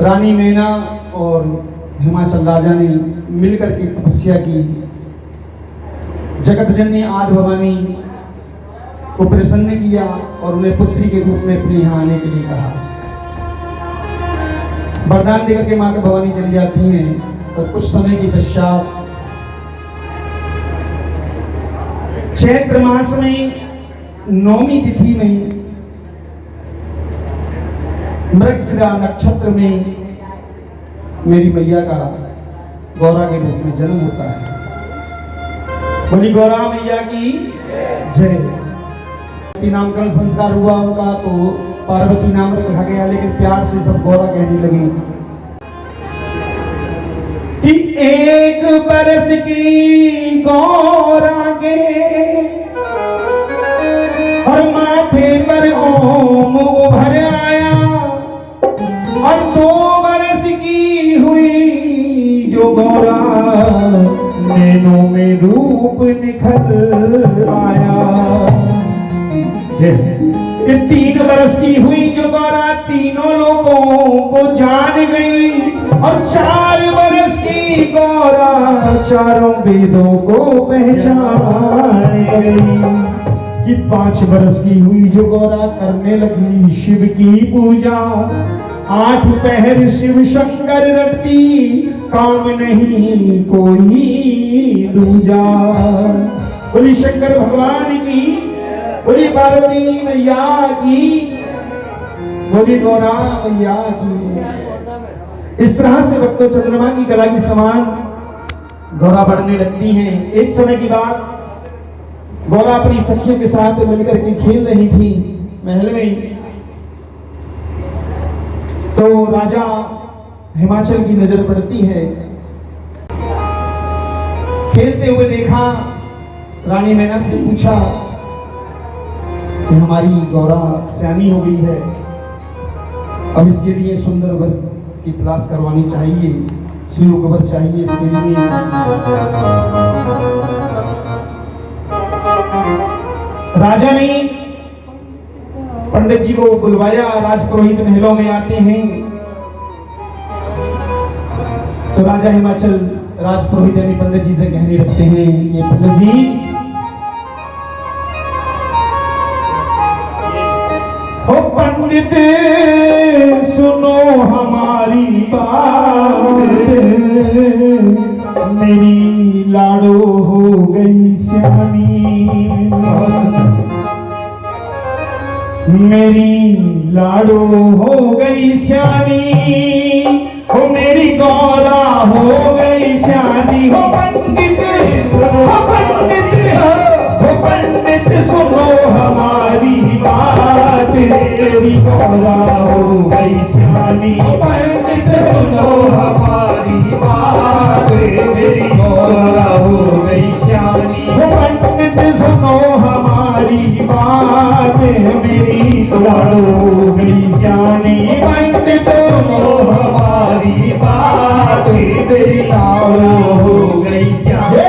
रानी मैना और हिमाचल राजा ने मिलकर के तपस्या की। जगत जननी आदि भवानी को प्रसन्न किया और उन्हें पुत्री के रूप में अपने यहाँ आने के लिए कहा। वरदान देकर के माता भवानी चली जाती हैं और कुछ समय के पश्चात चैत्र मास में नौमी तिथि में मृगशिरा नक्षत्र में मेरी मैया का गौरा के रूप में जन्म होता है। बोली गौरा मैया की जय। नामकरण संस्कार हुआ उनका तो पार्वती नाम रखा गया, लेकिन प्यार से सब गौरा कहने लगे कि एक बरस की गौरा के और माथे पर ओम उभर आया, और 2 बरस की हुई जो गौरा नैनों में रूप निखर आया। 3 बरस की हुई जो गौरा तीनों लोगों को जान गई, और 4 बरस की गौरा चारों वेदों को पहचान गई। कि 5 बरस की हुई जो गौरा करने लगी शिव की पूजा, 8 पहर शिव शंकर रटती काम नहीं कोई दूजा। बोली शंकर भगवान की, बोली पार्वती मैया की, बोली गौरा मैया की। इस तरह से भक्तों चंद्रमा की कला की समान गौरा बढ़ने लगती हैं। एक समय की बात, गौरा अपनी सखियों के साथ मिलकर के खेल रही थी महल में, तो राजा हिमाचल की नजर पड़ती है। खेलते हुए देखा, रानी मैना से पूछा कि हमारी गौरा सयानी हो गई है, अब इसके लिए सुंदर वर की तलाश करवानी चाहिए, सुयोग वर चाहिए इसके लिए। राजा ने पंडित जी को बुलवाया, राजपुरोहित महलों में आते हैं। तो राजा हिमाचल राजपुरोहित यानी पंडित जी से कहने लगते हैं, ये पंडित जी, हो पंडित सुनो हमारी बात, मेरी लाड़ो हो गई सयानी, मेरी लाड़ो हो गई सयानी, हो मेरी गौरा हो गई सयानी। हो पंडित, हो पंडित, हो पंडित सुनो हमारी बात, मेरी गौरा हो गई सयानी। पंडित सुनो हमारी बात, मेरी गौरा हो गई सयानी। हो पंडित सुनो हमारी बात, मेरी गौरा हो गई सयानी। पंडित सुनो हमारी बात, मेरी गौरा हो गई सयानी।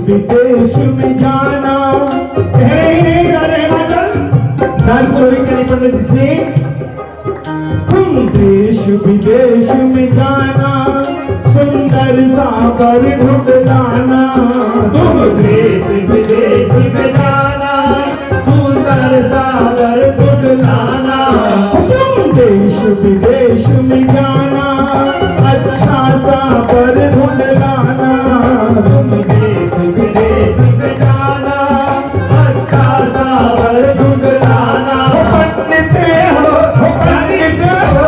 विदेश में जाना, पंडित से तुम देश विदेश में जाना, सुंदर सागर ढूंढ लाना। तुम देश विदेश में जाना, सुंदर सागर ढूंढ लाना। तुम देश विदेश में जाना, अच्छा सागर ढूंढ लाना। तुम देश विदेश में जाना, अच्छा सागर ढूंढ लाना। पंडित हो, पंडित हो,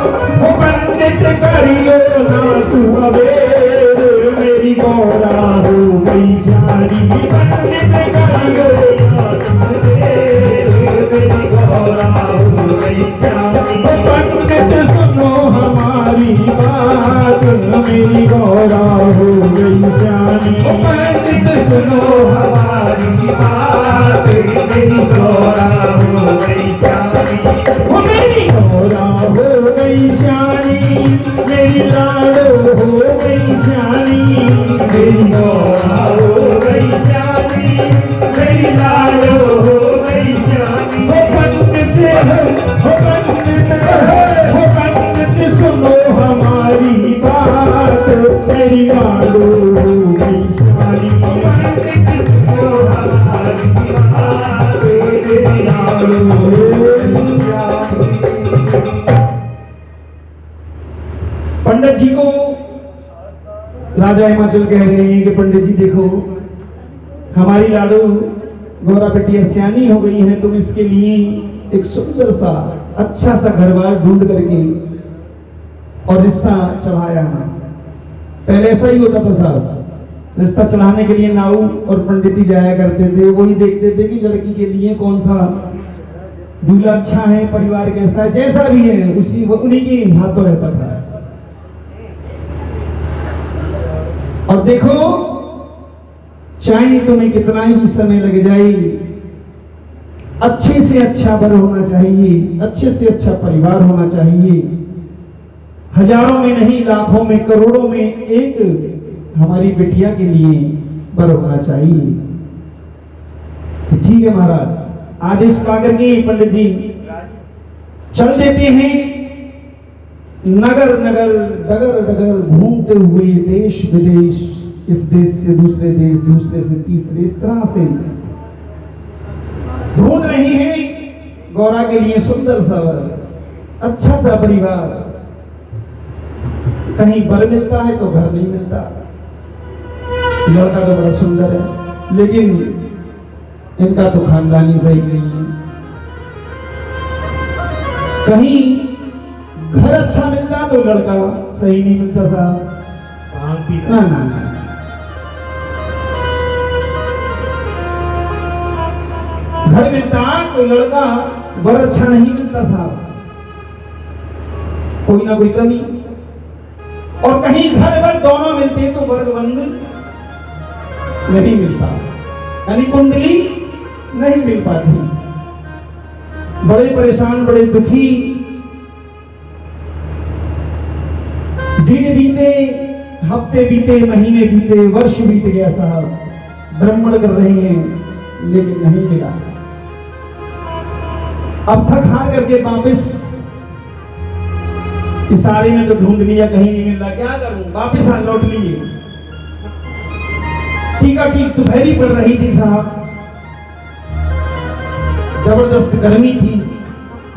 पंडित करियो ना तू अबेर, मेरी गौरा हो गई सयानी। पंडित करियो ना तू अबेर, मेरी गौरा हो गई सयानी। पंडित सुनो हमारी मेरी गौरा हो गई सियानी। पंडित सुनो हमारी बात, मेरी गौरा हो गई सियानी। मेरी गौरा हो गई सियानी, मेरी लाडो हो गई सियानी। मेरी गौरा हो गई सियानी, मेरी लाडो हो गई सियानी। हो पंडित सुनो हमारी बात, मेरी लाडो हो गई सियानी। पंडित सुनो हमारी बात, मेरी लाडो हो गई सियानी। पंडित जी को राजा हिमाचल कह रहे हैं कि पंडित जी देखो, हमारी लाडो गौरा बेटिया सियानी हो गई है, तुम इसके लिए एक सुंदर सा अच्छा सा घर बार ढूंढ करके और रिश्ता चढ़ाया। पहले ऐसा ही होता था साहब, रिश्ता चढ़ाने के लिए नाऊ और पंडित जी जाया करते थे, वही देखते थे कि लड़की के लिए कौन सा दूल्हा अच्छा है, परिवार कैसा है, जैसा भी है उसी उन्हीं के हाथों रहता था। और देखो, चाहे तुम्हें कितना ही समय लग जाए, अच्छे से अच्छा वर होना चाहिए, अच्छे से अच्छा परिवार होना चाहिए। हजारों में नहीं, लाखों में, करोड़ों में एक हमारी बिटिया के लिए वर होना चाहिए। ठीक है महाराज, आदेश पाकर के पंडित जी चल देते हैं। नगर नगर, डगर डगर घूमते हुए देश विदेश, इस देश से दूसरे देश, दूसरे से तीसरे, इस तरह से ढूंढ रही हैं गौरा के लिए सुंदर सा वर, अच्छा सा परिवार। कहीं वर मिलता है तो घर नहीं मिलता। लड़का तो बड़ा सुंदर है, लेकिन इनका तो खानदान ही सही नहीं है। कहीं घर अच्छा मिलता तो लड़का सही नहीं मिलता साहब। ना ना ना, घर मिलता तो लड़का वर अच्छा नहीं मिलता साहब, कोई ना कोई कमी। और कहीं घर वर दोनों मिलते तो वर्ग बंद नहीं मिलता, यानी कुंडली नहीं मिल पाती। बड़े परेशान, बड़े दुखी दिन बीते, हफ्ते बीते, महीने बीते, वर्ष बीत गया साहब। ब्राह्मण कर रहे हैं लेकिन नहीं मिला। अब थक हार करके वापिस, इशारे में तो ढूंढ लिया, कहीं नहीं मिल रहा, क्या करूं, वापिस आ लौट लिए। टीका-टीक दोपहरी पड़ रही थी साहब, जबरदस्त गर्मी थी।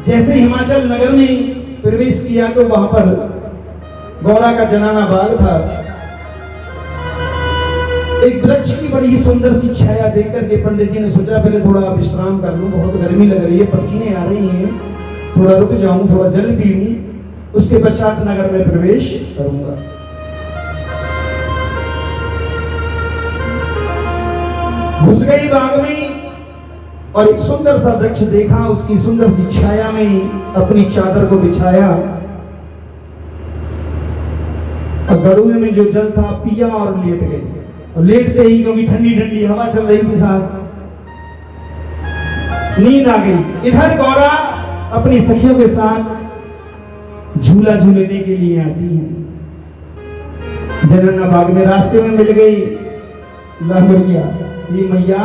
जैसे हिमाचल नगर में प्रवेश किया तो वहां पर गौरा का जनाना बाग था। एक वृक्ष की बड़ी सुंदर सी छाया देख करके पंडित जी ने सोचा पहले थोड़ा विश्राम कर लूं, बहुत गर्मी लग रही है, पसीने आ रहे हैं, थोड़ा रुक जाऊं, थोड़ा जल पीऊं, उसके पश्चात नगर में प्रवेश करूंगा। घुस गई बाग में और एक सुंदर सा वृक्ष देखा, उसकी सुंदर सी छाया में अपनी चादर को बिछाया और गड़ुए में जो जल था पिया और लेट गए। और लेटते ही, क्योंकि ठंडी ठंडी हवा चल रही थी साहब, नींद आ गई। इधर गौरा अपनी सखियों के साथ झूला झूलने के लिए आती है। जनना बाग में रास्ते में मिल गई लाहौरिया, ये मैया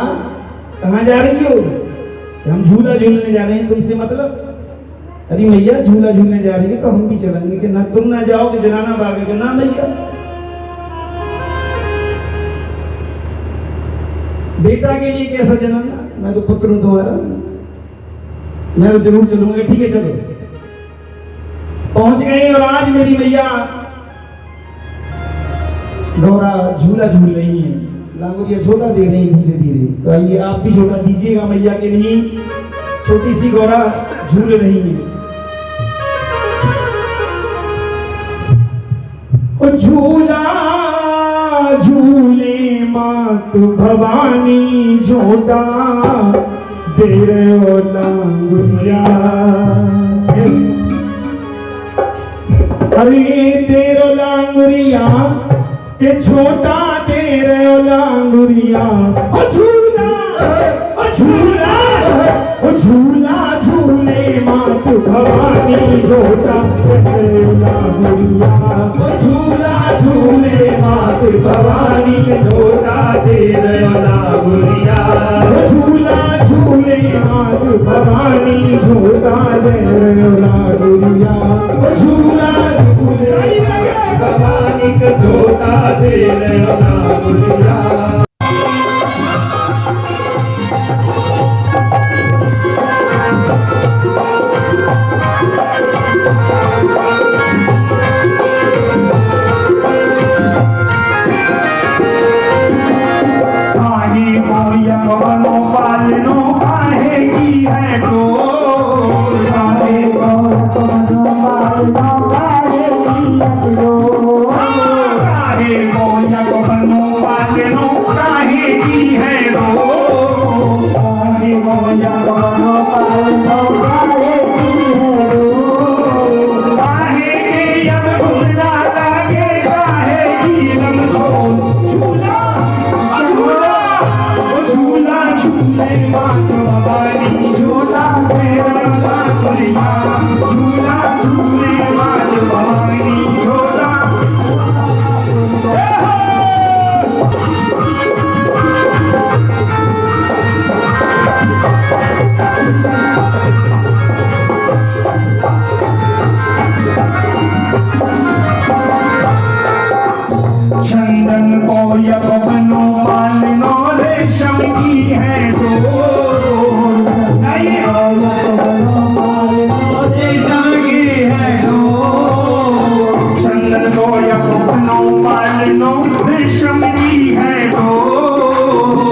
कहाँ जा रही हो? हम झूला झूलने जा रहे हैं, तुमसे मतलब? अरे मैया झूला झूलने जा रही है तो हम भी चलेंगे। कि ना तुम ना जाओ कि जनाना बाग है? ना मैया, बेटा के लिए कैसा जनाना, मैं तो पुत्र हूं तुम्हारा, मैं तो जरूर चलूंगा। ठीक है चलो। पहुंच गए और आज मेरी मैया गौरा झूला झूल रही है, लांगुरिया झोला दे रही है धीरे धीरे। तो आइए आप भी झोला दीजिएगा मैया के लिए। छोटी सी गौरा झूल रही है। झूला झूले मात भवानी, झोटा दे रहे हो लांगुरिया। अरे तेरो लांगुरिया के छोटा तेरे लांगुरिया ओ झूला ओ झूला ओ झूला झूले मात भवानी छोटा तेरे लांगुरिया ओ झूला झूले मात भवानी छोटा तेरे लांगुरिया ओ झूला झूले मात भवानी छोटा तेरे लांगुरिया ओ झूला भवानी का छोटा तेरे लांगुरिया चंदन को यक बनो मानो रेशम की है डोर चंदन को यक बनो मानो रेशम की है डोर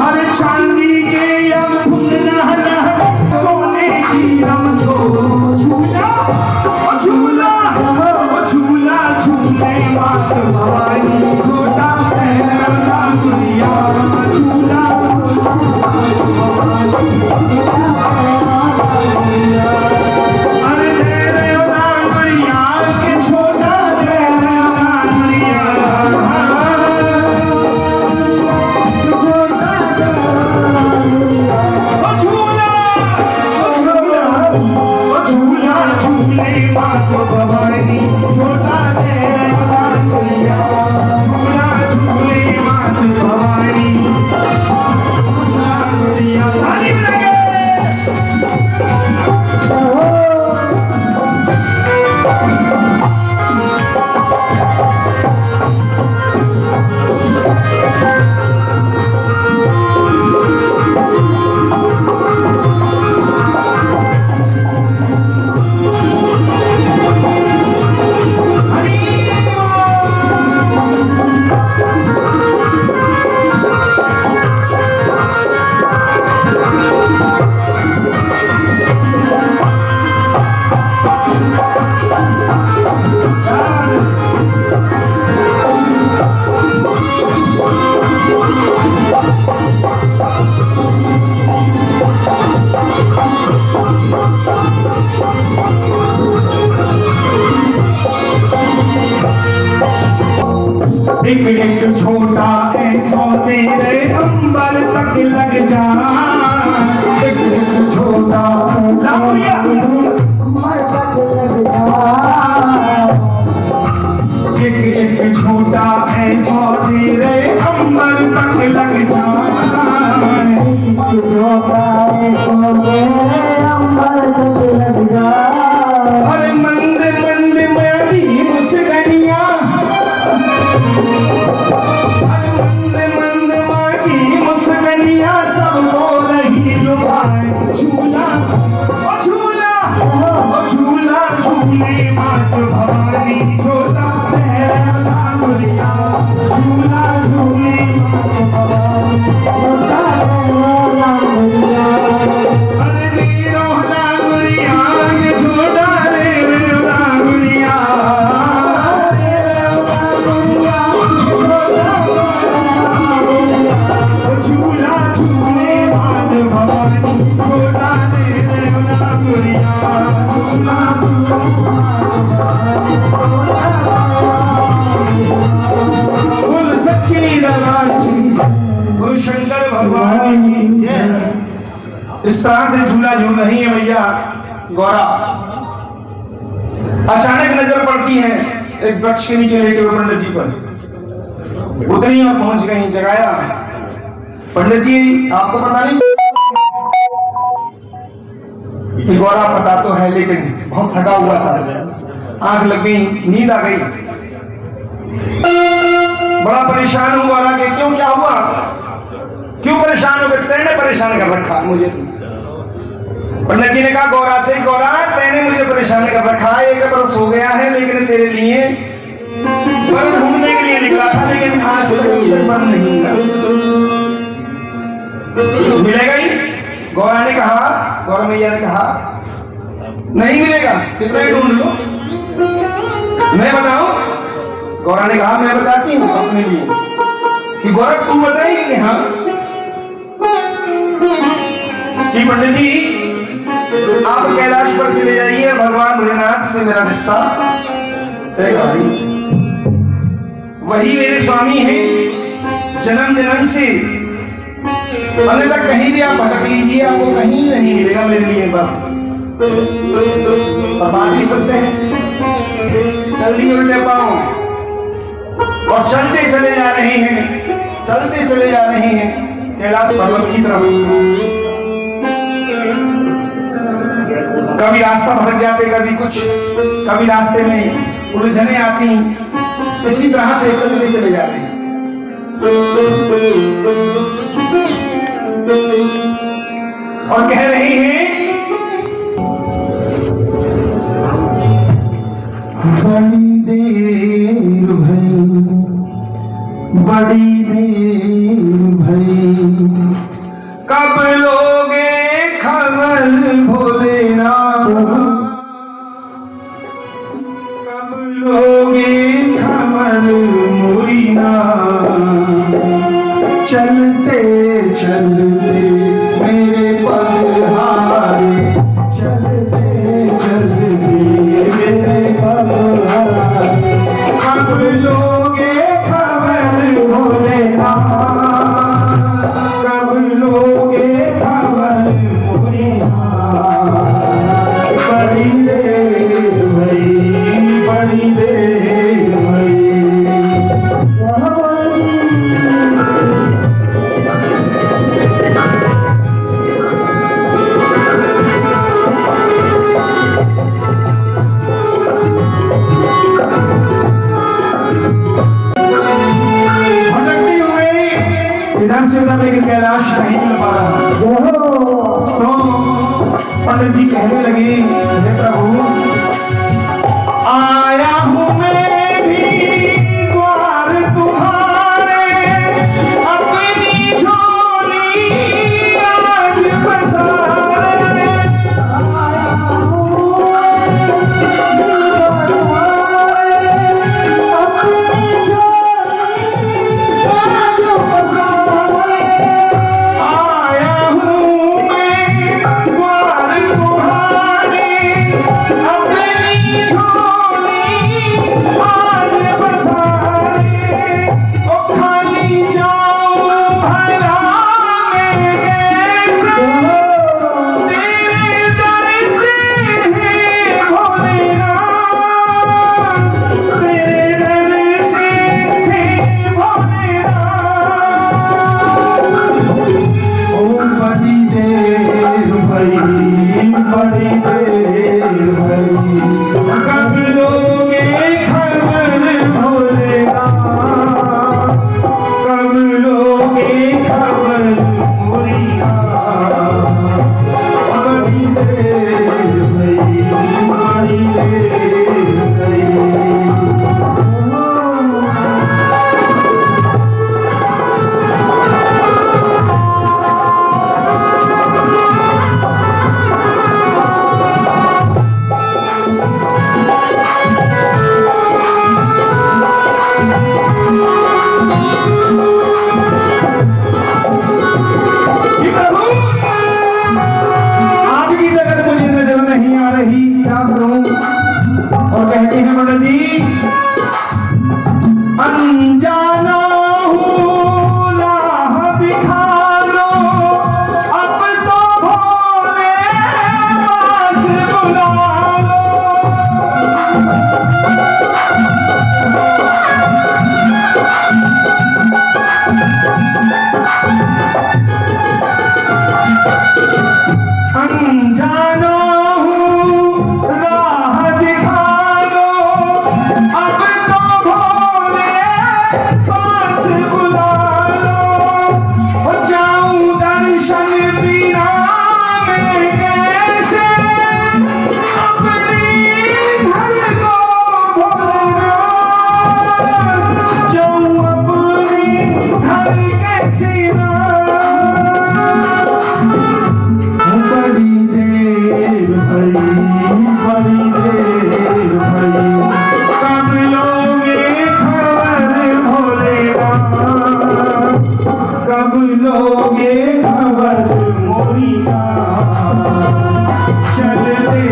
अरे चांदी के यम फुलना सोने की हम झूला झूला झूला झूले मात भवानी छोटा तेरा लांगुरिया झूला अरे तेरे लांगुरिया के छोटा तेरा लांगुरिया झूला झूले मात भवानी छोटा तेरे लांगुरिया झूला झूले मात भवानी लांगुरिया ताली बजाइए एक एक छोटा ऐसा तेरे अंबर तक लग जा एक एक छोटा एक एक छोटा ऐसा तेरे अंबर तक लग जा अरे मंद मंद मयादी मुस्कनिया मंद मंद मागी मुस्कनिया सब बोल रही लुभाए झूला झूला झूला झूले मात भवानी छोटा तेरा लांगुरिया झूला झूले मात भवानी छोटा तेरा लांगुरिया अरे नीरो लांगुरिया शंकर भगवान की जय। इस तरह से झूला झूल रही है मैया गौरा। अचानक नजर पड़ती है एक वृक्ष के नीचे लेटे हुए पंडित जी पर। उतरी और पहुंच गई, जगाया, पंडित जी आपको पता नहीं कि गौरा? पता तो है लेकिन बहुत थका हुआ था, आंख लग गई, नींद आ गई, बड़ा परेशान हूं गौरा के। क्यों, क्या हुआ, क्यों परेशान हो गए? तेने परेशान कर रखा मुझे। पंडित जी ने कहा गौरा से, गौरा तेने मुझे परेशान कर रखा है, एक बरस हो गया है, लेकिन तेरे लिए वन ढूंढने के लिए निकला था, लेकिन आज तक मुझे वन नहीं मिलेगा ही। गौरा ने कहा, गौरा मैया ने कहा नहीं मिलेगा, कितना ही ढूंढ लो, मैं बताऊं? गौरा ने कहा मैं बताती हूँ अपने लिए। कि गौरा तुम बताएगी कि हाँ? कि पंडित जी आप कैलाश पर चले जाइए, भगवान भोलेनाथ से मेरा रिश्ता तय कर दी। वही मेरे स्वामी हैं जन्म जन्म से, अभी तक कहीं भी आप भटक लीजिए आपको कहीं नहीं मिलेगा मेरे लिए बाप। और बात भी सकते हैं, जल्दी उल्टे पाओ और चलते चले जा रहे हैं, चलते चले जा रहे हैं कैलाश पर्वत की तरफ। कभी रास्ता भटक जाते, कभी कुछ, कभी रास्ते में उलझने आती, इसी तरह से चलते चले जा रहे हैं। और कह रहे हैं बड़ी देर भई, बड़ी देर भई, कब लोगे खबर भोलेनाथ, कब लोगे खबर मुरीनाथ। चलते चलते मेरे पग हारे, चलते चलते मेरे पग हारे, कब लोगे खबर भोलेनाथ, कब लोगे खबर मुरीनाथ। बड़ी देर भई, बड़ी देर भई। इधर से उधर लेकिन कैलाश नहीं मिल पा रहा। तो पंडित जी कहने लगे हे प्रभु आया हूं मैं भी द्वार तुम्हारे, अपनी झोली आज पसारे। आया हूं अपनी झोली आज पसारे। आया हूं मैं द्वार तुम्हारे, अपनी झोली आज पसारे। ओ खाली जाऊं भला मैं कैसे, तेरे दर से है भोलेनाथ, तेरे दर से है भोलेनाथ। ओ बड़ी देर भई, बड़ी देर भई, कब लोगे खबर भोलेनाथ, कब लोगे खबर मुरीनाथ। बड़ी देर भई, बड़ी देर भई। अनजानो हूँ राह दिखा दो, अब तो भोले पास बुला लो। जाऊं दर्शन बिना मैं कैसे अपनी घर को भूलना, जाऊं अपनी घर कैसे ना। बड़ी देर भई, बड़ी देर भई, कब लोगे खबर भोलेनाथ, कब लोगे खबर मोरीनाथ। चलते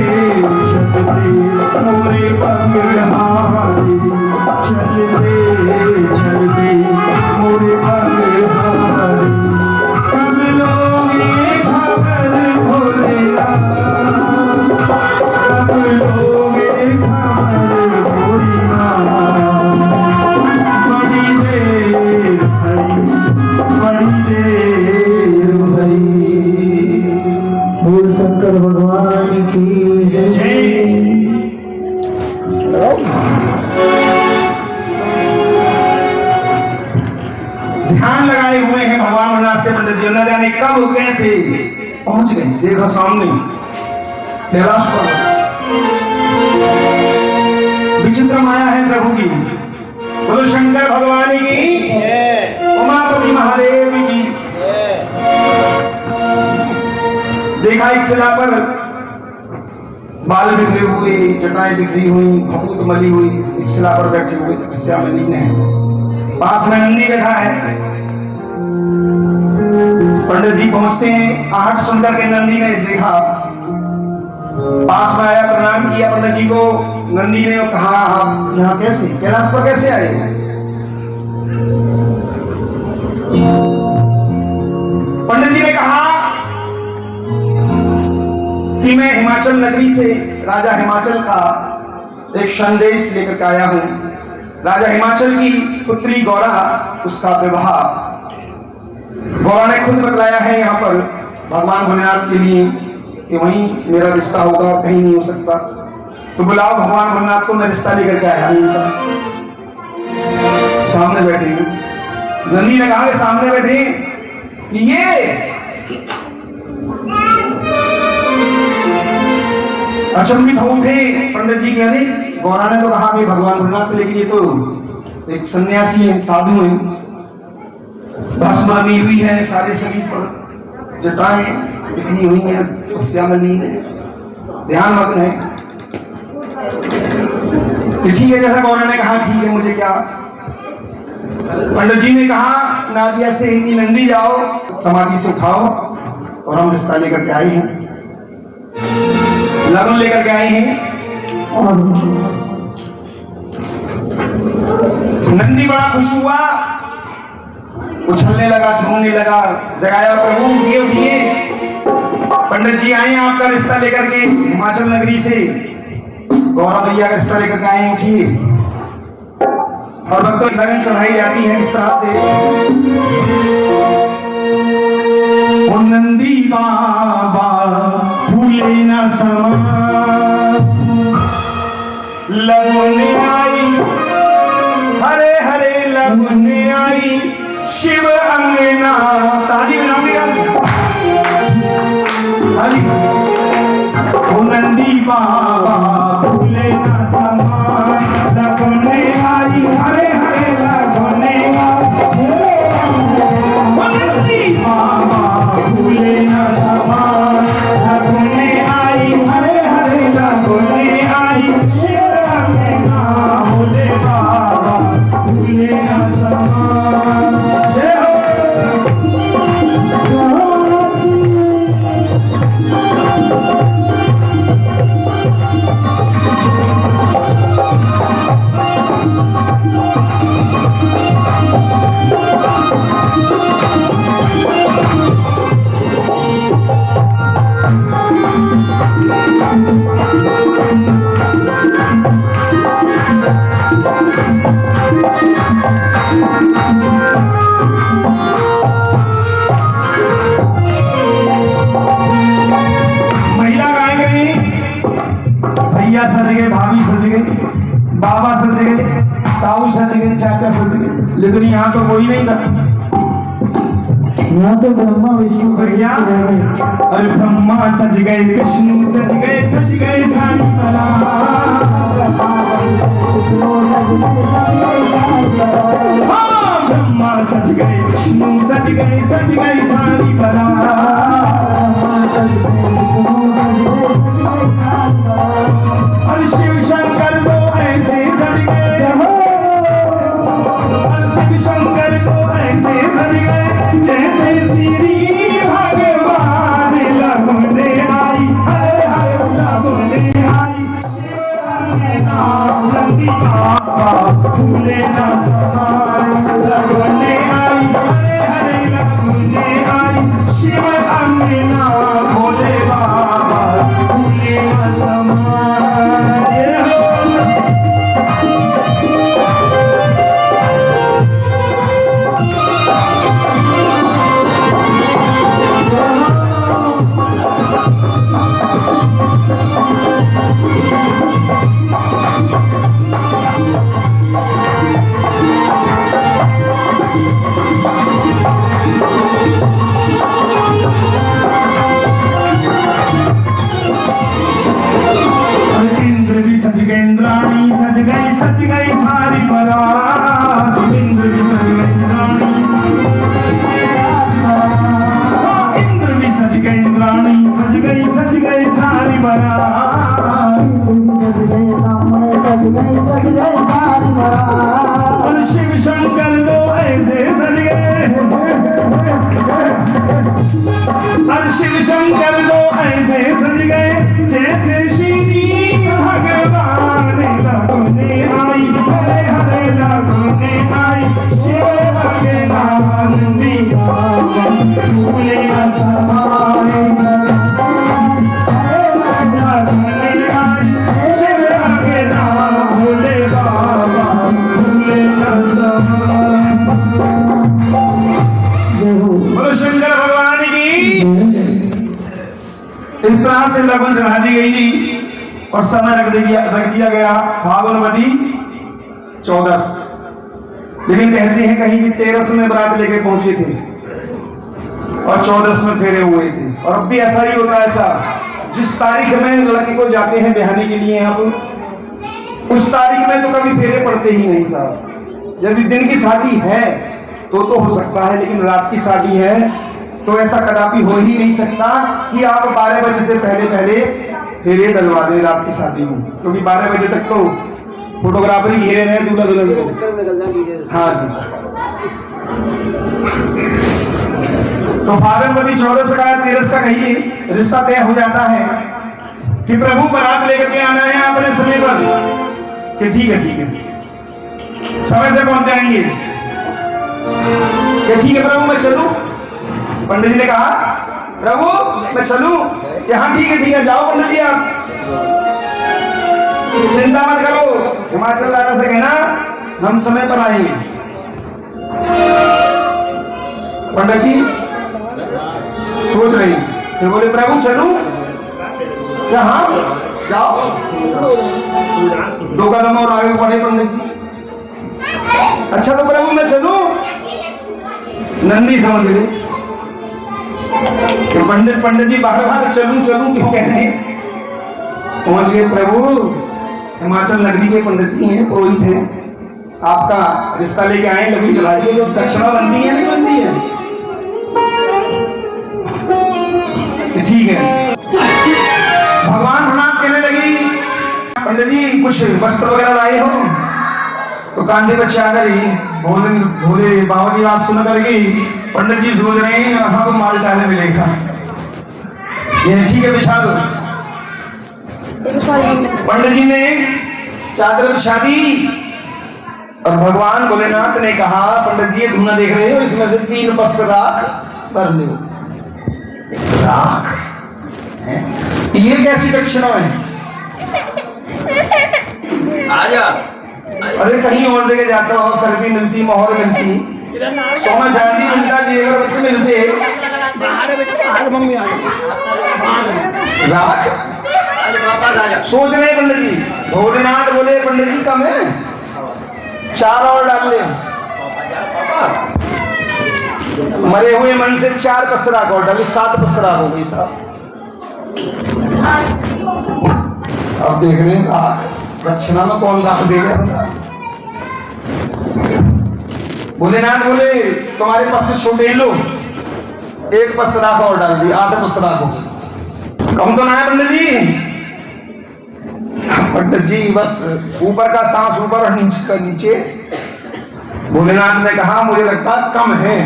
चलते मोरे बंगहारी, चलते चलते मोरे बंगहारी, कब लोगे खबर भोलेनाथ, कब लोगे खबर भोलेनाथ। बड़ी देर भई, बड़ी देर भई। बोल शंकर भगवान की जय। ध्यान लगाए हुए हैं भगवान भोलेनाथ से पंडित जी, न जाने कब कैसे पहुंच गए। देखो सामने कैलाश पर विचित्र माया है प्रभु की। बोलो शंकर भगवान की, उमापति महादेव की। देखा एक शिला पर बाल बिखरे हुए, जटाएं बिखरी हुई, भभूत मली हुई, एक शिला पर बैठे हुए तपस्या में लीन है। पास में नंदी बैठा है। पंडित जी पहुंचते हैं, आहट सुनकर के नंदी ने देखा, पास में आया, प्रणाम किया पंडित जी को। नंदी ने कहा आप यहाँ कैसे, कैलाश पर कैसे आए? पंडित जी ने कहा कि मैं हिमाचल नगरी से, राजा हिमाचल का एक संदेश लेकर के आया हूं। राजा हिमाचल की पुत्री गौरा, उसका विवाह गौरा ने खुद बतलाया है यहाँ पर भगवान भोलेनाथ के लिए कि वहीं मेरा रिश्ता होगा और कहीं नहीं हो सकता। तो बुलाओ भगवान भोलेनाथ को, मैं रिश्ता लेकर के आया हूं। सामने बैठे हैं। नंदी ने कहा कि सामने बैठे ये अचंभित हो थे पंडित जी कह रहे, गौरा ने तो कहा कि भगवान भोलेनाथ, लेकिन ये तो एक सन्यासी है, साधु है, भस्म ली हुई है, सारे शरीर पर जटाएं बिखरी हुई है, तपस्या में लीन है, ध्यान मग्न है। ठीक है, जैसा गौरा ने कहा ठीक है, मुझे क्या। पंडित जी ने कहा नादिया से ही नंदी जाओ, समाधि से उठाओ, और हम रिश्ता लेकर के आए हैं, लगन लेकर के आए हैं। और नंदी बड़ा खुश हुआ, उछलने लगा, झूमने लगा, जगाया प्रभु उठिए उठिए, पंडित जी आए आपका रिश्ता लेकर के हिमाचल नगरी से, गौरा मैया का रिश्ता लेकर के आए, उठिए। और भक्तों की लगन चढ़ाई जाती है इस तरह से। ओ नंदी बाबा भूले न समा, लगने आई हरे हरे, लगने आई शिव अंगना। ताली बजाओगे हरि। ओ नंदी बाबा भूले न समा, लगने आई हरे हरे, लगने आई नंदी बाबा भूले न समा, लगने आई हरे हरे, लगने आई शिव अंगना। भोले बाबा भूले न समा। जय हो। भैया सज गए, भाभी सज गई, बाबा सज गए, ताऊ सज गए, चाचा सज गए, लेकिन यहाँ तो कोई नहीं था। यहाँ तो ब्रह्मा विष्णु भैया अरे ब्रह्मा सज गए, विष्णु सज गए, सारी हाँ ब्रह्मा सज गए, विष्णु सज गए, सारी बला। और शिव शंकर तो ऐसे सज गए, और शिव शंकर तो ऐसे सज गए जैसे श्री भगवान लगने आई, हरे हरे लगने आई। फूले ना सवार लगने आई, हरे हरे लगने आई। शिव अंगना भोले बाबा फूले ना सवार। इंद्राणी सज गई सारी बारात। इंद्र भी सज गई, इंद्राणी इंद्र भी सज गई, इंद्राणी सज गई सारी बारात। और शिव शंकर तो ऐसे सज गए, और शिव शंकर तो ऐसे सज गए जैसे श्री भगवान लगने आई, हरे हरे लगने आई। शिव भगवान फूले समाए लगने आई। शिव भगवान भोले बाबा फूले समाए। बोलो शंकर भगवान की। इस तरह से लगन चढ़ा दी गई थी और समय रख दिया गया फागुनवती 14। लेकिन कहते हैं कहीं भी 13 में बारात लेके पहुंचे थे और 14 में फेरे हुए थे। और अब भी ऐसा ही होता है। ऐसा जिस तारीख में लड़की को जाते हैं बिहाने के लिए अब उस तारीख में तो कभी फेरे पड़ते ही नहीं साहब। यदि दिन की शादी है तो हो सकता है, लेकिन रात की शादी है तो ऐसा कदापि हो ही नहीं सकता कि आप 12 बजे से पहले फेरे डलवा दे रात की शादी में, क्योंकि 12 बजे तक तो फोटोग्राफर ही घेरे रहे दूल्हा दुल्हन। हाँ जी। तो फागुनवती 14 का 13 का कहिए रिश्ता तय हो जाता है कि प्रभु बारात लेकर के आना है अपने समय पर, कि ठीक है समय से पहुंच जाएंगे, कि ठीक है प्रभु मैं चलूं। पंडित जी ने कहा प्रभु मैं चलूं? हाँ ठीक है जाओ पंडित जी आप चिंता मत करो, हिमाचल दादा से कहना हम समय पर आएंगे। पंडित जी सोच रही, फिर बोले प्रभु चलूं? क्या हाँ जाओ। 2 कदम और आगे बढ़े पंडित जी। अच्छा तो प्रभु मैं चलूं? नंदी समझ गए। पंडित जी बार चलूं क्यों कह रहे हैं। पहुंच गए प्रभु, हिमाचल नगरी के पंडित जी हैं, पुरोहित हैं, आपका रिश्ता लेके आए, लघु चलाइए। जो दक्षिणा बनती है नहीं बनती है, ठीक है। भगवान प्रणाम कहने लगी, पंडित जी कुछ वस्त्र वगैरह लाए हो? तो कांधे पर चादर ही भोले बाबा की बात सुन करके पंडित जी सोच रहे हैं हाँ तो माल डालने मिलेगा, ये ठीक है बिछा दो। पंडित जी ने चादर बिछा दी और भगवान भोलेनाथ ने कहा पंडित जी धुआं देख रहे हो, इसमें से 3 बस राख कर लो। राख है? ये कैसी दक्षिणा है? आजा। अरे कहीं और जगह जाता हो सर्दी मिलती, मोहर मिलती, सोना चांदी मिलता, जेवर मिलते, राख सोच रहे पंडित जी। भोलेनाथ बोले पंडित जी कम है, 4 और डाल ले। मरे हुए मन से 4 पसराख और डाली, 7 पसराख हो गई साहब। अब देख रहे हैं दक्षिणा में कौन राख देगा। भोलेनाथ बोले तुम्हारे पास से छोटे लो, 1 पसराख और डाल दी, 8 पसराख हो गई। कम तो ना है पंडित जी। पंडित जी बस ऊपर का सांस ऊपर और नीचे का नीचे। भोलेनाथ ने कहा मुझे लगता कम है,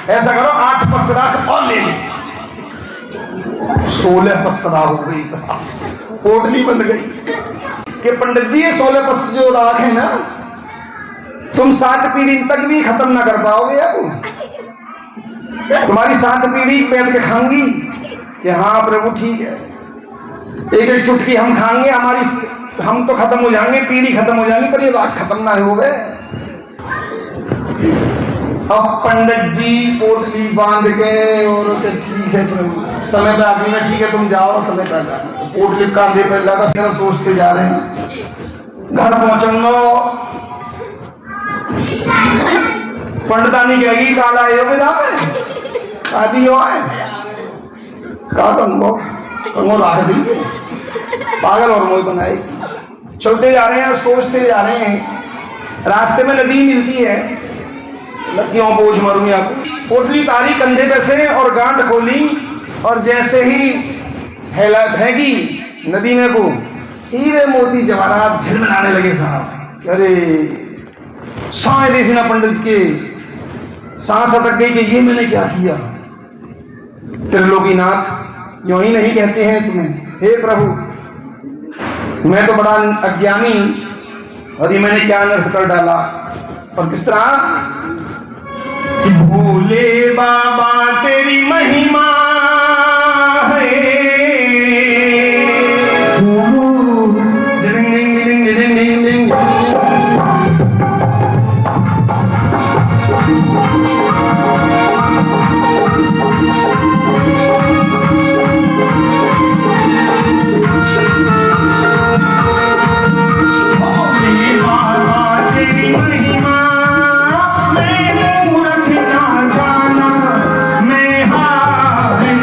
ऐसा करो 8 पसराख और ले लो। 16 पसराख हो गई साहब, पोटली बंद गई कि पंडित जी ये 16 पस जो राख है ना, तुम 7 पीढ़ी तक भी खत्म ना कर पाओगे। अब तुम्हारी 7 पीढ़ी बैठ के खाएंगी कि हाँ प्रभु ठीक है, एक एक चुटकी हम खाएंगे, हम तो खत्म हो जाएंगे, पीढ़ी खत्म हो जाएंगी, पर ये राख खत्म ना हो गए। अब पंडित जी पोटली बांध के और ठीक है समय पे आदमी में, ठीक है तुम जाओ समय पे। पोटली कांधे पे लगा सोचते जा रहे हैं। घर पहुंचो पंडितानी कहेगी काला आयो बेटा आदि हो आए कहा तुमको राख दी पागल और मोह बनाई। चलते जा रहे हैं और सोचते जा रहे हैं, रास्ते में नदी मिलती है, क्यों बोझ मारूंगी आपको। पोटली तारी कंधे पे से और गांठ खोली और जैसे ही फेंकी नदी में को हीरे मोती जवाहरात झिलमिलाने लगे साहब। अरे सांस देखी ना पंडित के, सांस अटक गई कि ये मैंने क्या किया। त्रिलोकीनाथ यूं ही नहीं कहते हैं तुम्हें, हे प्रभु मैं तो बड़ा अज्ञानी और ये मैंने क्या अनर्थ कर डाला। और किस तरह कि भोले बाबा तेरी महिमा है, डिंग डिंग डिंग डिंग डिंग डिंग। मैं मूर्ख ना जाना, मैं हारे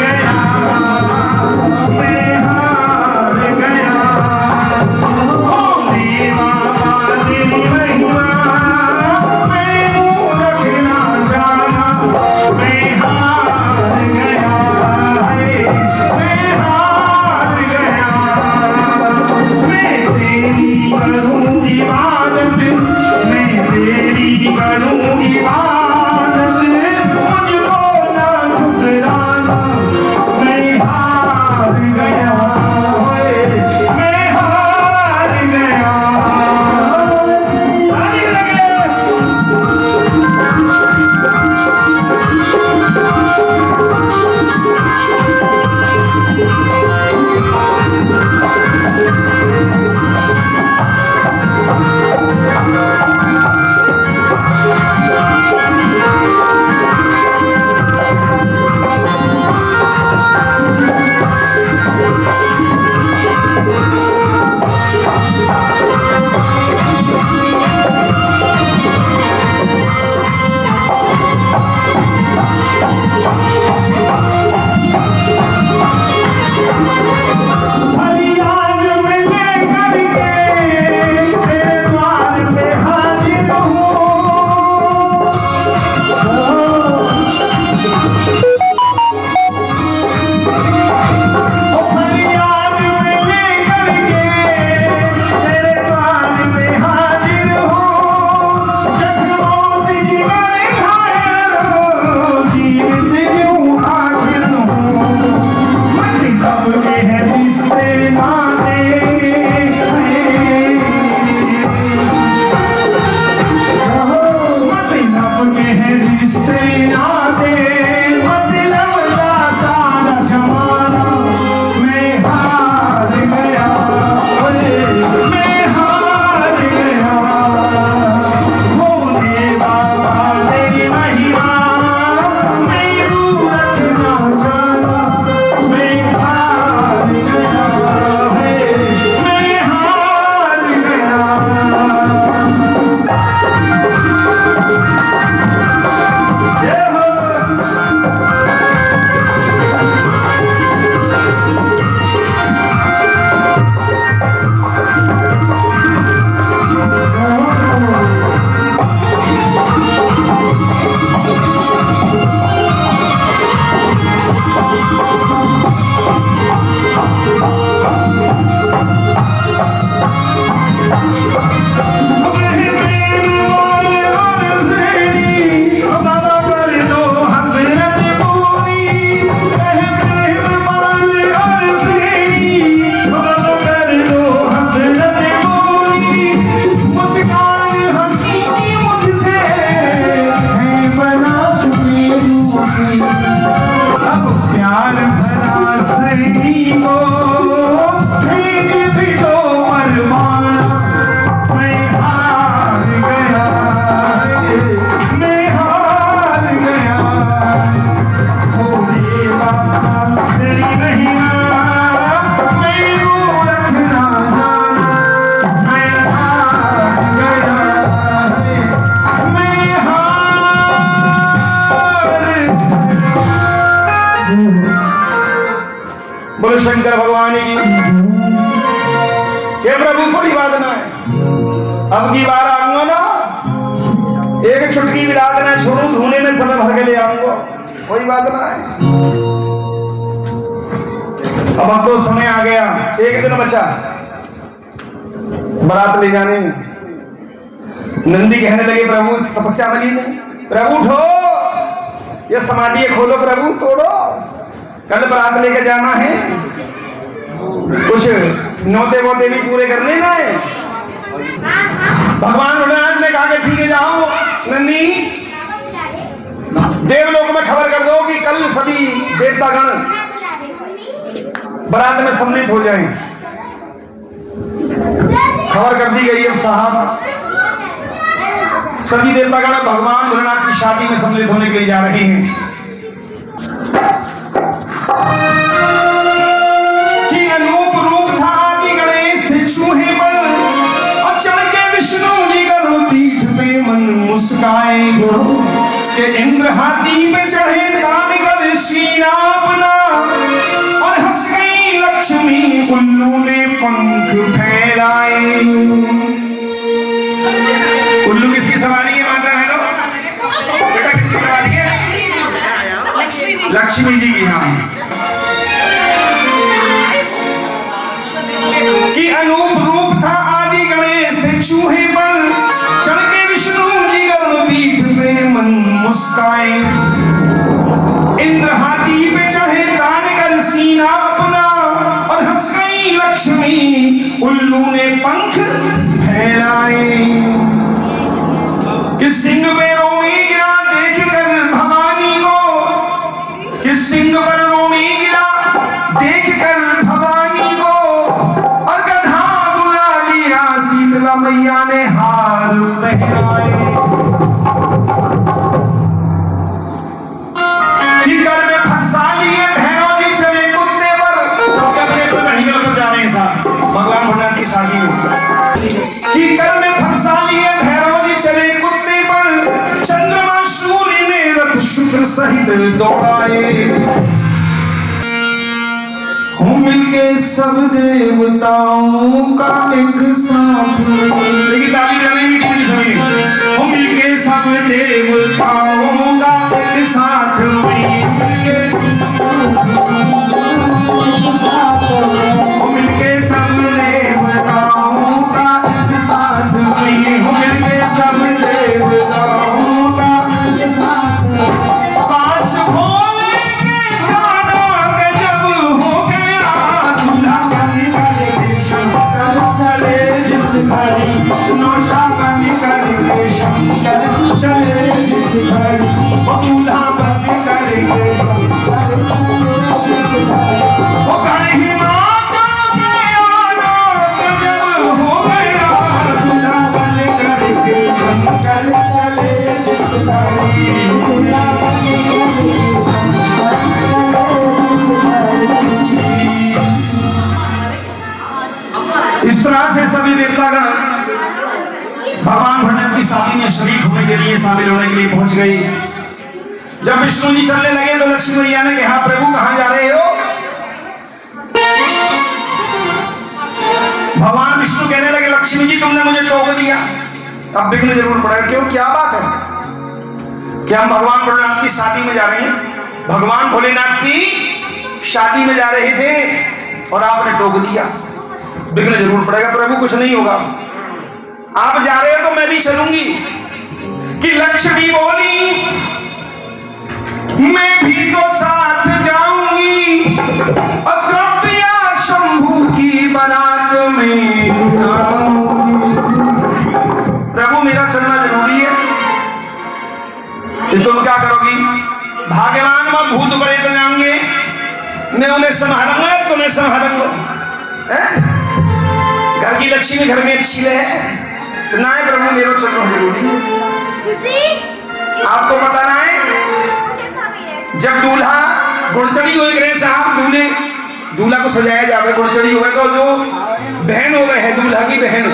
शंकर भगवान की। ये प्रभु कोई बात ना है, अब की बार आऊंगा ना, एक चुटकी भी रात ना छोड़ू, धोने में समय भर के ले आऊंगा, कोई बात ना है। अब तो समय आ गया, एक दिन बचा बारात ले जाने में। नंदी कहने लगे प्रभु तपस्या में नहीं, प्रभु उठो, ये समाधि खोलो, प्रभु तोड़ो, कल बारात लेके जाना है, कुछ न्योते वोते भी पूरे करने ना है। भगवान भोलेनाथ ने कहा कि ठीक है जाओ नंदी, देवलोक में खबर कर दो कि कल सभी देवतागण बारात में सम्मिलित हो जाएं। खबर कर दी गई। अब साहब सभी देवतागण भगवान भोलेनाथ की शादी में सम्मिलित होने के लिए जा रहे हैं। कि अनूप रूप था आदि गणेश चूहे पर, और चढ़ के विष्णु जी करो पीठ पे मन मुस्काए, कि इंद्र हाथी पे चढ़े कान कर सीना अपना, और हंस गई लक्ष्मी उल्लू ने पंख फैलाए। उल्लू किसकी सवारी है माता है? बेटा किसकी सवारी है? लक्ष्मी जी की। नाम कि अनूप रूप था आदि गणेश थे चूहे पर, चढ़ के विष्णु जी गरुड़ पीठ पे मन मुस्काए, इंद्र हाथी पे चढ़े कान कर सीना अपना, और हंस गई लक्ष्मी उल्लू ने पंख फैलाए। कि सिंह पे रोमी गिरा देख कर भवानी को, कि सिंह पर रोमी गिरा देख कर भवानी को, और गधा बुला लिया शीतला मैया ने हार पहनाए। कि घर में फंसा लिए भैरव जी चले कुत्ते पर, सब अपने पर नहीं कर जा रहे साथ भगवान भोलेनाथ की शादी में। कि घर में फंसा लिए भैरव जी चले कुत्ते पर, चंद्रमा सूर्य ने रथ शुक्र सहित दौड़ाए। हो मिलके सब देवताओं का एक साथ, लेकिन ताली बजाने की पूरी सभी, हो मिलके सब देवताओं का एक साथ, हो मिलके सब देवताओं का एक साथ, हो मिलके सब देवताओं का एक साथ, पास भोले के गाना गजब हो गया, दूल्हा बन कर शंकर चले जिस घड़ी, नौशा बन कर शंकर चले जिस घड़ी, वो दूल्हा बन कर शंकर वो घड़ी माचा के आना गजब हो गया, दूल्हा बन कर शंकर चले जिस घड़ी, दूल्हा बन इस तरह से सभी देवतागण भगवान भोलेनाथ की शादी में शरीक होने के लिए, शामिल होने के लिए पहुंच गई। जब विष्णु जी चलने लगे तो लक्ष्मी मैया ने कहा प्रभु कहां जा रहे हो? भगवान विष्णु कहने लगे लक्ष्मी जी तुमने मुझे टोक दिया, अब विघ्न जरूर पड़ेगा। क्यों, क्या बात है? क्या हम भगवान भोलेनाथ की शादी में जा रहे हैं? भगवान भोलेनाथ की शादी में जा रहे थे और आपने टोक दिया, विघ्न जरूर पड़ेगा। प्रभु कुछ नहीं होगा, आप जा रहे हो तो मैं भी चलूंगी। कि लक्ष्मी बोली मैं भी तो साथ जाऊंगी, और द्रव्या शंभू की बारात में आऊंगी। प्रभु मेरा चलना जरूरी है, तो तुम क्या करोगी? भाग्यवान में भूत प्रेत जाएंगे, मैं उन्हें संभालूंगा, तुम्हें संभालूंगा। घर की लक्ष्मी घर में अच्छी है, तो ना है प्रभु मेरा चलना जरूरी है। आपको पता ना है, जब दूल्हा गुड़चड़ी हो गए साहब, दूल्हा को सजाया जाता, गुड़चड़ी हुए तो जो बहन हो गए है, दूल्हा की बहन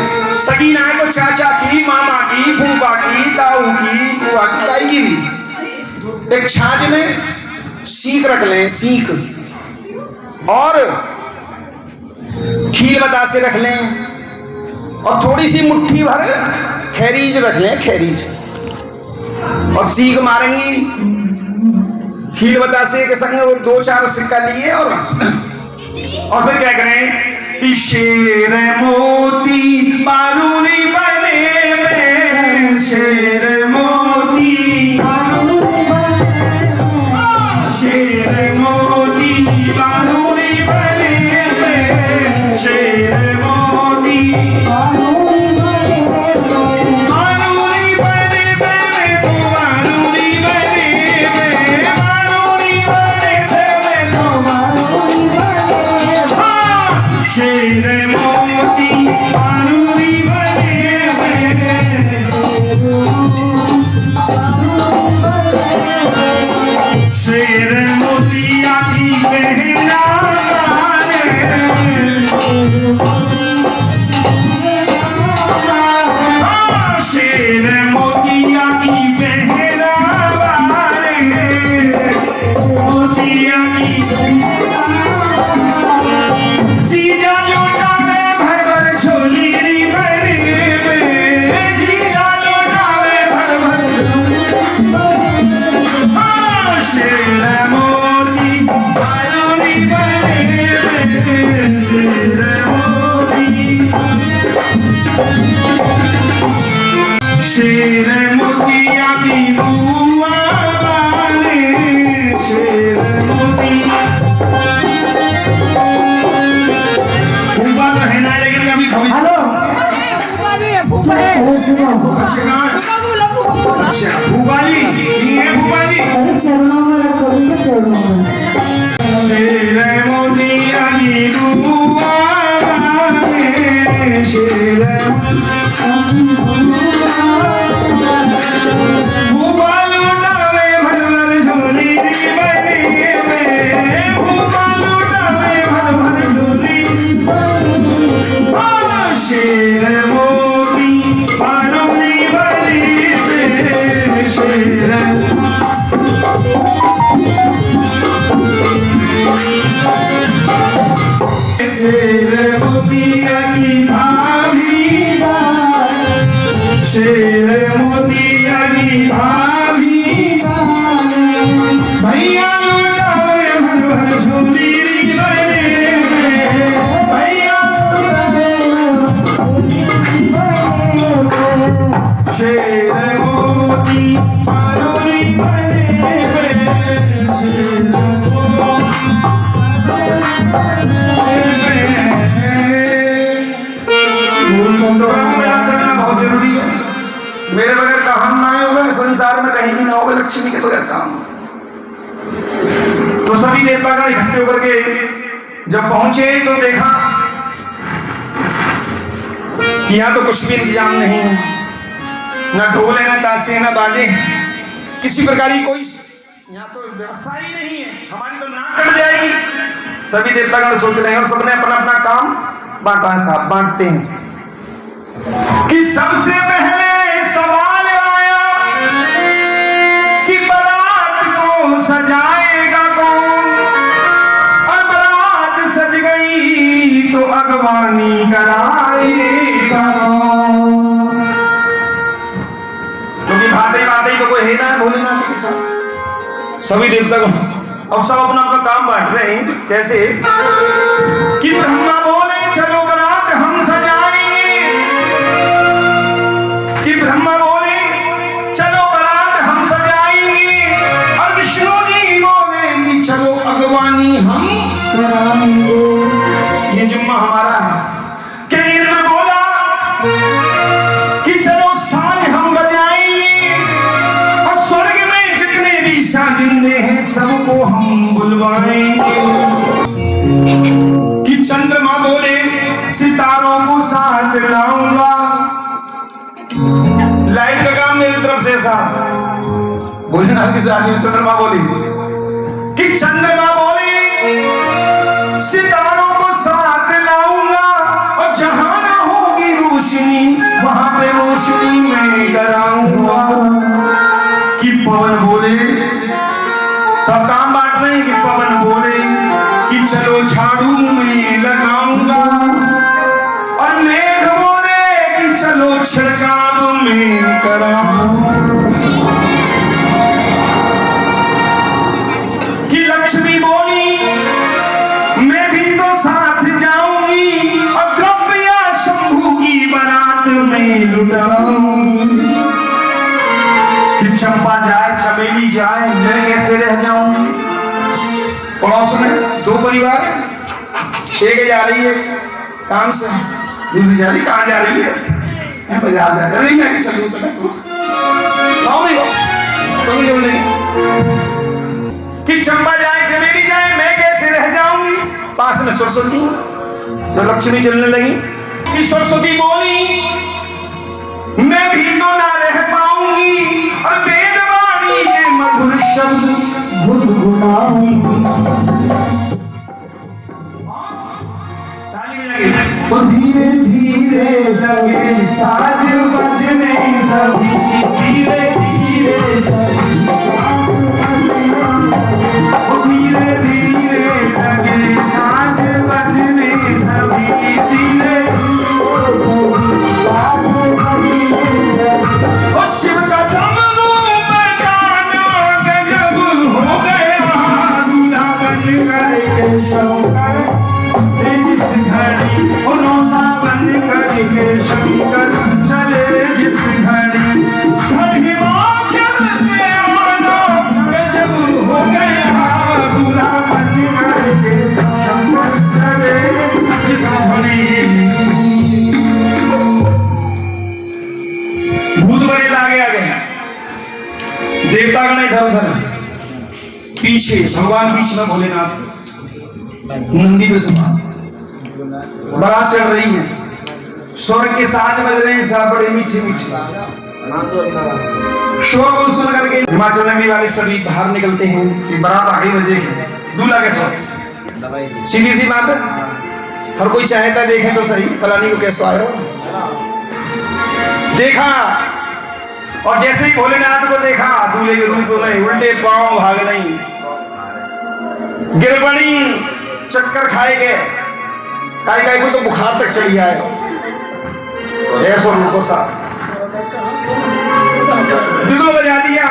सगी ना है तो चाचा की, मामा की, फूफा की, ताऊ की, बुआ की, ताई की भी एक छाछ में सीख रख ले, सीख, और खील बतासे रख लें और थोड़ी सी मुट्ठी भर खैरीज रख लें, खैरीज, और सीख मारेंगी। खील बतासे के संग वो 2-4 सिक्का लिए और फिर क्या करें कि शेर मोती बारूनी बने में, शेर मोती, शेर मोती बारूनी बने में, शेर मोती बारूनी बने में, बारूनी बने में, तो बारूनी बने में, बारूनी बने में, तो बारूनी बने में, हाँ शेर मोती बारूनी बने में, शेर मोतिया की पहना शेर मोतिया की पहना मोतिया की जीजा लोटा में भर भर झोली बने में, जीजा लोटा में भर भर शेर मोती बारूनी बने में, शेर मोती, शेर मोतिया की बुआ वाले, शेर मोती। फूफा तो है ना, लेकिन कभी खबी हेलो अरे सुनो, अच्छा फूफा जी, ये है फूफा जी। अरे चरणों में रखो, उनके चरणों में। शेर मोतिया की बुआ वाले, शेर फूफा लुटावे भर भर झोली बने में, फूफा लुटावे भर भर झोली, शेर मोती बारूनी बने में, शेर शेर मोतिया की भाभी, शेर मोतिया की भाभी, भैया लुटावे भर भर झोली बने में, भैया शेर मोती बारूनी बने में, शेर बहुत जरूरी है। मेरे बगैर काम ना होगा संसार में, कहीं भी ना होगा लक्ष्मी के बगैर काम। तो सभी देवतागण इकट्ठे होकर के जब पहुंचे तो देखा कि यहाँ तो कुछ भी इंतजाम नहीं है, ना ढोल है, ना ताशे है, ना बाजे, किसी प्रकार की कोई यहाँ तो व्यवस्था ही नहीं है, हमारी तो नाक कट जाएगी। सभी देवतागण सोच रहे हैं और सबने अपना अपना काम बांटा है, साहब बांटते हैं कि सबसे पहले सवाल आया कि बारात को सजाएगा कौन, और बारात सज गई तो अगवानी कराएगा कौन, क्योंकि भाते तो कोई है ना भोलेनाथ के साथ। सभी देवतागण अब सब अपना अपना काम बांट रहे हैं। कैसे कि ब्रह्मा बोले चलो बारात हम सजाएंगे, कि ब्रह्मा बोले चलो बारात हम सजाएंगे, और विष्णु जी बोले कि चलो अगवानी हम कराएंगे, ये जुम्मा हमारा है। कि इंद्र बोला कि चलो साज हम बजाएंगे, और स्वर्ग में जितने भी साजिंदे हैं सबको हम बुलवाएंगे। कि चंद्रमा बोले सितारों को साथ लाऊंगा, लाइट का काम मेरी तरफ से साथ। भोलेनाथ की शादी में चंद्रमा बोली कि चंद्रमा बोले सितारों को साथ लाऊंगा, और जहां ना होगी रोशनी वहां पे रोशनी मैं कराऊंगा। कि पवन बोले, सब काम बांट रहे हैं, कि पवन बोले कि चलो झाड़ू में लगाऊंगा, कराऊं। कि लक्ष्मी बोली मैं भी तो साथ जाऊंगी और द्रव्य शंभू की बारात में लुटाऊंगी। कि चंपा जाए चमेली जाए मैं कैसे रह जाऊंगी। पड़ोस में दो परिवार, एक जा रही है काम से, दूसरी जा रही कहाँ जा रही है, मैं बाजार जा रही, नहीं मैं चलूं चले तू आओ नहीं चलो नहीं। कि चंपा जाए चमेली जाए मैं कैसे रह जाऊंगी। पास में सरस्वती जो लक्ष्मी चलने लगी। कि सरस्वती बोली मैं भी तो ना रह पाऊंगी और वेदवाणी के मधुर शब्द गुनगुनाऊंगी। धीरे धीरे सगे साज बजने सभी, धीरे धीरे धीरे धीरे सगे साज बजने सभी, धीरे शिव का डमरू बजाना गजब हो गया। दूल्हा बन करके शंकर जिस घड़ी रोजा बन करके शंकर चले जिस घड़ी हिमाचल में आना गजब हो गया। दूल्हा बन करके शंकर चले जिस घड़ी। भूत बड़े लागे आ गए, देवता गण इधर उधर, पीछे भगवान बीच में भोलेनाथ नंदी पे समा बारात चढ़ रही है, स्वर्ग के साज बज रहे हैं, बड़े मीठे मीठे शोर सुन करके हिमाचल नगरी वाले सभी बाहर निकलते हैं कि बारात आगे में देखें दूल्हा के साथ। सीधी सी बात है, हर कोई चाहता देखे तो सही फलानी को कैसा आया। देखा और जैसे ही भोलेनाथ को देखा दूल्हे के रूप को नहीं, उल्टे पांव भाग नहीं, गिर पड़ी, चक्कर खाए गए, काई को तो बुखार तक चढ़ी आए। ऐसा उनको साथ बिल्कुल बजा दिया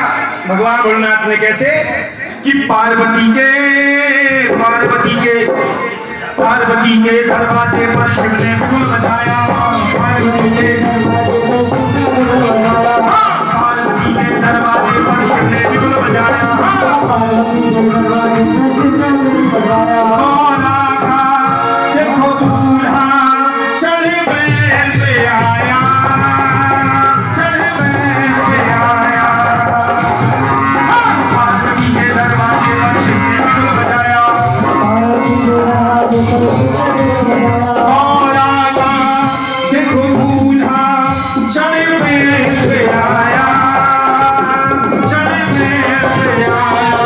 भगवान भोलेनाथ ने। कैसे कि पार्वती के दरवाजे पर शिव ने फूल बजाया। पार्वती के दरवाजे पर शिव ने फूल बजाया। देखो दूल्हा चढ़ बैल पे आया, चढ़ बैल पे आया। पार्वती के दरवाजे पर शिव ने फूल बजाया। और आका देखो दूल्हा चढ़ बैल पे आया, चढ़ बैल पे आया।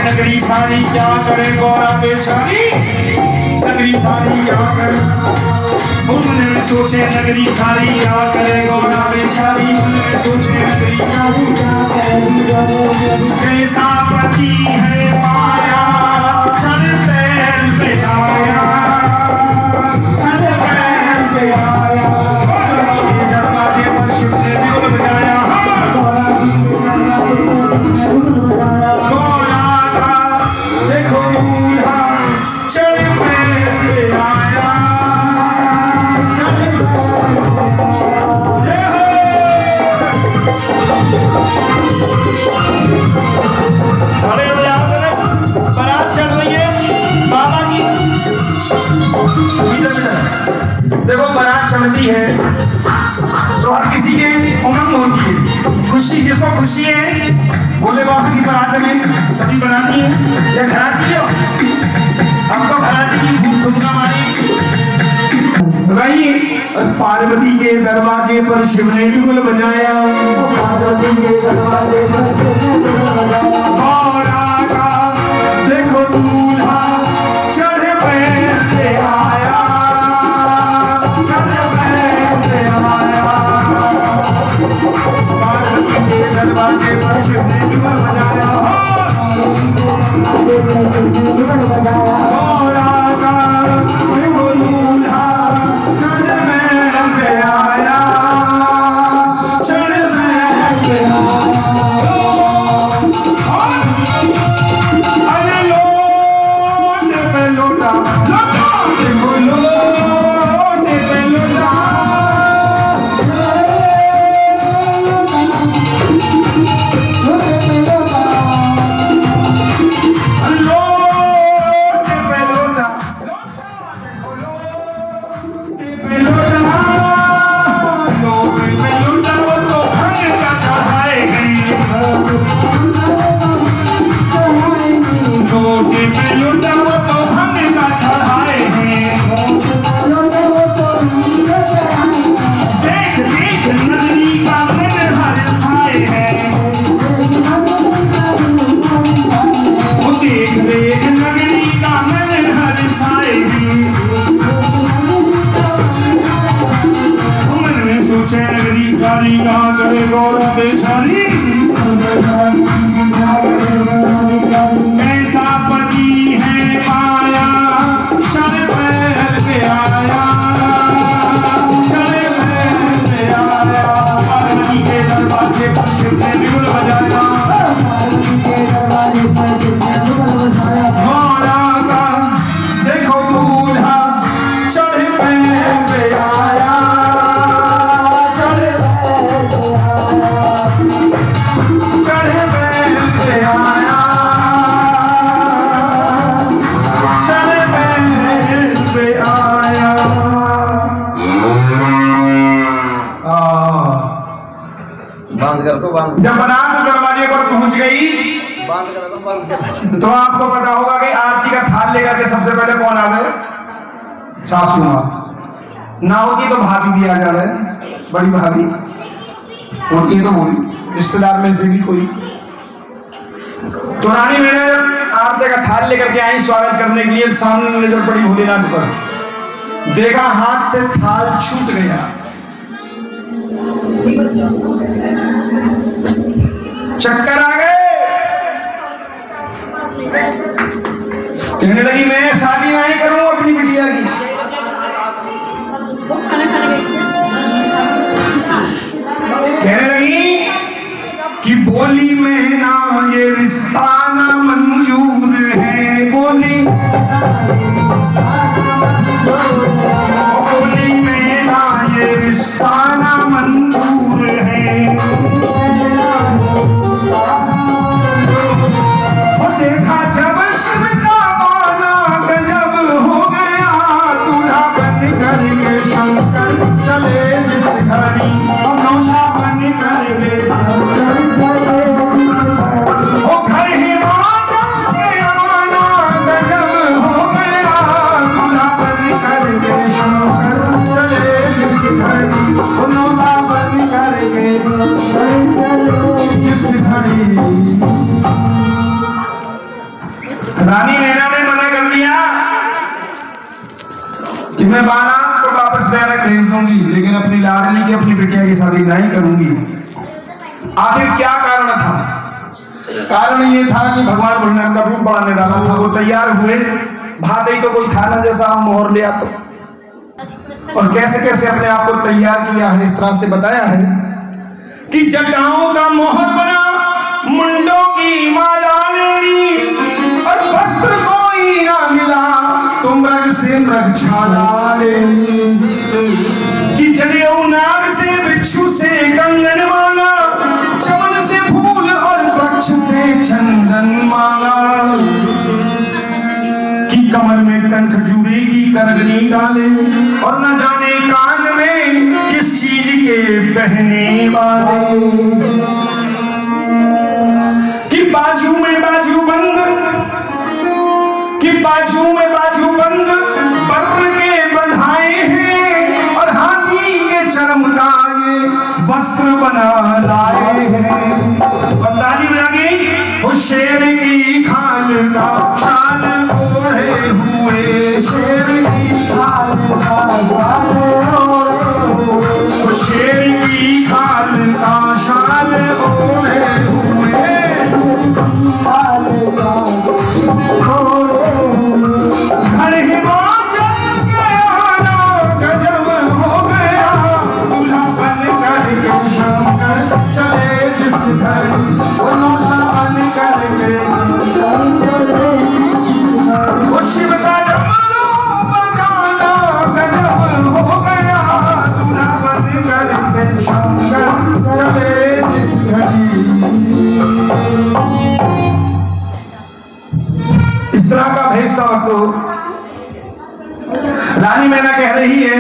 नगरी सारी क्या करे गौरा बेचारी, नगरी सारी क्या करे। उन्होंने सोचे नगरी सारी क्या करे गौरा बेचारी, उन्होंने सोचे नगरी सारी क्या करे। कैसा पति है माया चल पैर पे आया, चल पैर पे आया। दरवाजे पर शिव ने देखो बारात चलती है तो हर किसी के उमंग होती है, खुशी जिसको खुशी है बोले बाबा की बारात में सभी बनाती है या घराती हो, हमको घराती की खूब ठुमका मारी। वही पार्वती के दरवाजे पर शिव ने ढोल बजाया, पार्वती के दरवाजे पर शिव ने ढोल बजाया। और आका देखो दूल्हा चढ़ पैर पे आया, चढ़ पैर पे आया। पार्वती के दरवाजे पर शिव ने ढोल बजाया, और आका देखो दूल्हा चढ़ पैर पे आया, चढ़ पैर पे आया। अरे लोट पे लोटा, देखो लोट पे लोटा, लोट पे लोटा, लोट पे लोटा, वो तो भंग का चढ़ाए गई, लोट पे लोटा, वो तो भंग का चढ़ाए हैं। देख देख नगरी का मन हर्षाए है, वो देख देख नगरी का मन हर्षाए है। मन में सोचे नगरी सारी कहाँ करे गौरव बेचारी, कैसा पति है पाया, चल पैर पे आया, चल पैर पे आया। पार्वती के दरवाजे पर शिव ने ढोल बजाया, और आका देखो दूल्हा चढ़ पैर पे आया, चढ़ पैर पे आया, चढ़ पैर पे आया, चढ़ पैर पे आया। बंद कर दो, बंद जब बारात दरवाजे पर पहुंच गई बंद कर दो, बंद कर। तो आपको पता होगा कि आरती का थाल लेकर के सबसे पहले कौन आवे? सासू माँ। ना होती तो भाभी भी आ जावे, बड़ी भाभी होती है तो बोली रिश्तेदार में से भी कोई। तो रानी मैंने जब आरती का थाल लेकर के आई स्वागत करने के लिए, सामने नजर पड़ी भोलेनाथ पर, देखा हाथ से थाल छूट गया, चक्कर आ गए। कहने लगी मैं शादी नहीं करूं अपनी बिटिया की। कहने लगी कि बोली में ना ये रिश्ता ना मंजूर है, बोली में ना ये रिश्ता ना मंजूर है। वो देखा जब शिव का बाना गजब हो गया, दूल्हा बन कर के शंकर चले जिस घड़ी, नौशा बन कर के शंकर चले। वो घर हिमाचल के आना गजब हो गया, दूल्हा बन कर के शंकर चले जिस घड़ी, नौशा बन कर के शंकर चले जिस घड़ी। रानी नैना ने मना कर दिया कि मैं बारात को वापस बैरक भेज दूंगी, लेकिन अपनी लाडली की अपनी बिटिया की शादी नहीं करूंगी। आखिर क्या कारण था? कारण ये था कि भगवान भोलेनाथ का रूप बढ़ाने वाला था। वो तैयार हुए, भाते ही तो कोई था ना जैसा हम मोहर लिया तो, और कैसे कैसे अपने आप को तैयार किया है, इस तरह से बताया है कि जटाओं का मोहर बना, मुंडों की माला लेनी, और वस्त्र कोई ना मिला तो मृग से मृग छाला लेनी, कि जनेऊ नाग से भिक्षु से कंगन मांगा, चमन से फूल और वृक्ष से चंदन मांगा, कि कमर में कंठ खजूरे की करगनी डाले, और न जाने ये पहने वाले कि बाजू में बाजू बंद, कि बाजू में बाजू बंद पर्व के बंधाए हैं और हाथी के चरम का ये वस्त्र बना लाए हैं। बंदानी में आगे वो शेर की खाल का शाल ओढ़े हुए, शेर की खाल का शाल ओढ़े हुए, वो शेर की खाल का शाल ओढ़े हुए, खाल का घर हिमाचल के आना गजब हो गया, दूल्हा बन करके शंकर चले जिस घर, वो नौशा बन करके वो शिव का डमरू बजाना गजब हो गया, दूल्हा बन करके शंकर चले जिस घड़ी। इस तरह का भेष था वक्त। रानी मैना कह रही है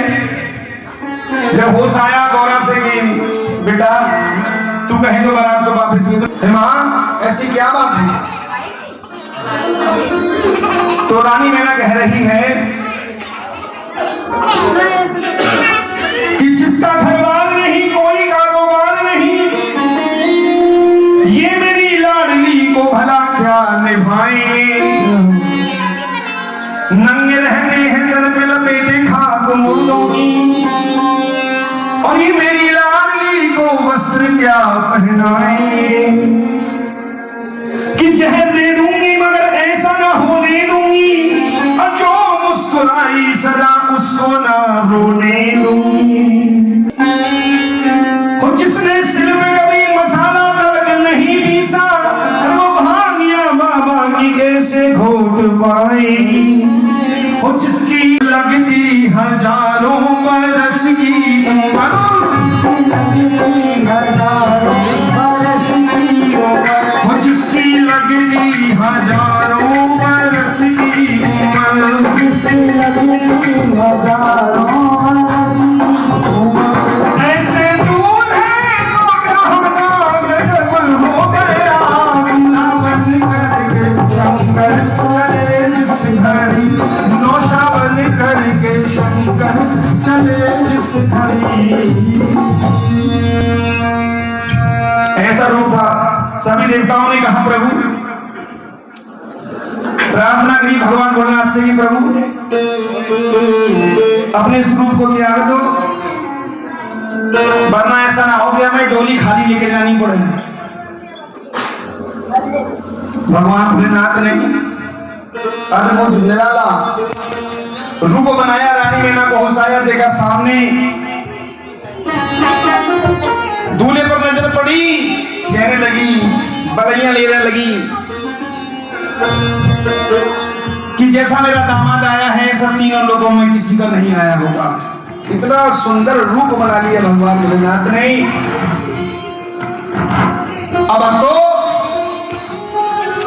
जब होश आया गौरा से कि बेटा तू कहे तो बारात को वापस ले दो। मां ऐसी क्या बात है? तो रानी मैना कह रही है कि जिसका घरबार नहीं, कोई कारोबार नहीं, ये मेरी लाडली को भला क्या निभाएंगे। नंगे रहते हैं जल पे लपेटे खाक मुर्दों की, और ये मेरी लाडली को वस्त्र क्या पहनाएंगे। कि जहर दे दूंगी मगर ऐसा ना होने दूंगी, और जो मुस्कुराई सदा उसको ना रोने दूंगी। और जिसने सिर में कभी मसाला तड़क नहीं पीसा, वो भांगिया बाबा की कैसे घोट पाएगी। और जिसकी लगती हजारों बरस की उम्र, वो जिसकी लगती हजारों बरस की उम्र, ऐसे दूल्हे को कहना गजब हो गया, दूल्हा बन करके शंकर चले जिस घड़ी, नौशा बन करके शंकर चले जिस घड़ी। ऐसा रूप था। सभी देवताओं ने कहा प्रभु, प्रार्थना करी भगवान भोलेनाथ से कि प्रभु अपने इस रूप को त्याग दो, वरना ऐसा ना हो गया मैं डोली खाली लेके जानी पड़े। भगवान भोलेनाथ ने अद्भुत निराला रूप बनाया, रानी मैना को होशाया, देखा सामने दूल्हे पर नजर पड़ी, कहने लगी, बलैया लेने लगी कि जैसा मेरा दामाद आया है ऐसा तीनों लोगों में किसी का नहीं आया होगा। इतना सुंदर रूप बना लिया भगवान भोलेनाथ ने। अब तो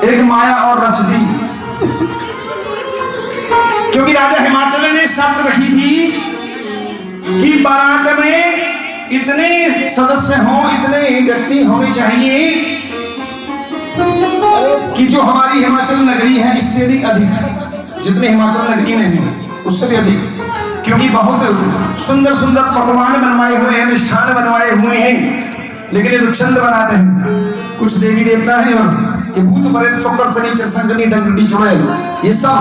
एक माया और रच दी, क्योंकि राजा हिमाचल ने शर्त रखी थी कि बारात में इतने सदस्य हों, इतने व्यक्ति होने चाहिए कि जो हमारी हिमाचल नगरी है इससे भी अधिक, जितने हिमाचल नगरी में हैं उससे भी अधिक, क्योंकि बहुत सुंदर सुंदर पकवान बनवाए हुए हैं, मिष्ठान बनवाए हुए हैं, लेकिन ये तो चंद बनाते हैं। कुछ देवी देवता हैं और ये भूत प्रेत शुक्र शनिचर संगनी डंगटी चुड़ैल, ये सब।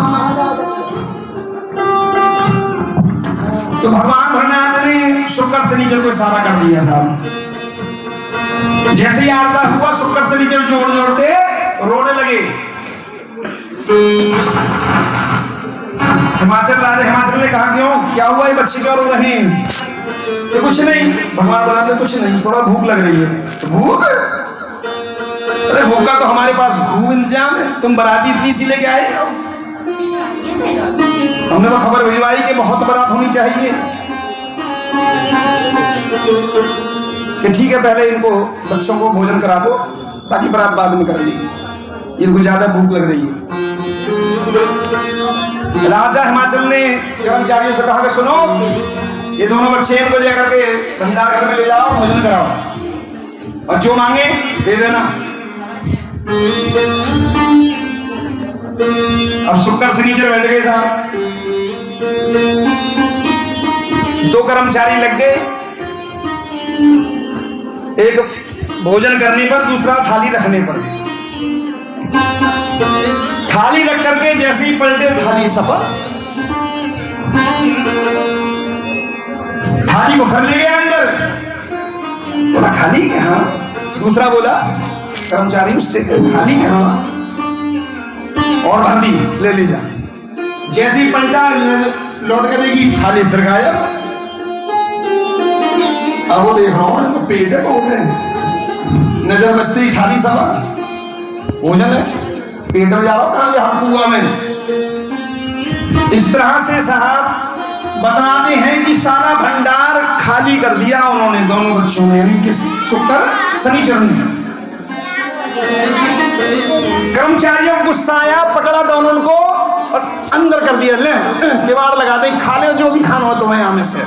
तो भगवान भोलेनाथ ने शुक्र शनिचर को इशारा कर दिया था। जैसे ही आरता हुआ शुक्र शनिचर जोड़ जोड़ते रोने लगे। राजा हिमाचल ने कहा क्यों, क्या हुआ, ये बच्चे क्यों रो रहे हैं? तो कुछ नहीं, भगवान भोलेनाथ, कुछ नहीं, थोड़ा भूख लग रही है। भूख? अरे भूख का तो हमारे पास खूब इंतजाम है, तुम बाराती इतनी सी लेके आए हो, हमने तो खबर भिजवाई कि बहुत बारात होनी चाहिए। कि ठीक है, पहले इनको बच्चों को भोजन करा दो, ताकि बारात बाद में करेंगे, इनको ज्यादा भूख लग रही है। राजा हिमाचल ने कर्मचारियों से कहा कि सुनो, ये दोनों बच्चे इनको लेकर के भंडार घर में ले जाओ, भोजन कराओ और जो मांगे दे देना। अब शुक्र शनिचर बैठ गए साहब, दो कर्मचारी लग गए, एक भोजन करने पर, दूसरा थाली रखने पर। थाली रख करके जैसे ही पलटे थाली सफा, थाली को भर ले गया अंदर, बोला खाली कहां? दूसरा बोला कर्मचारी उससे खाली कहां? और भर दी, ले जा। जैसे ही पलटा लौट कर देगी, थाली फिर गायब। अब वो देख रहा हूं इनको पेट है बहुत है, नजर बचते ही थाली सफा, भोजन है पेट में जा रहा हूं, कहां हम कुआ में। इस तरह से साहब बताते हैं कि सारा भंडार खाली कर दिया उन्होंने, दोनों बच्चों ने, यानी कि शुक्र शनिचर ने। कर्मचारियों को गुस्सा आया, पकड़ा दोनों को और अंदर कर दिया, ले किवाड़ लगा दे, खा ले जो भी खाना हो तुम्हें यहाँ में से।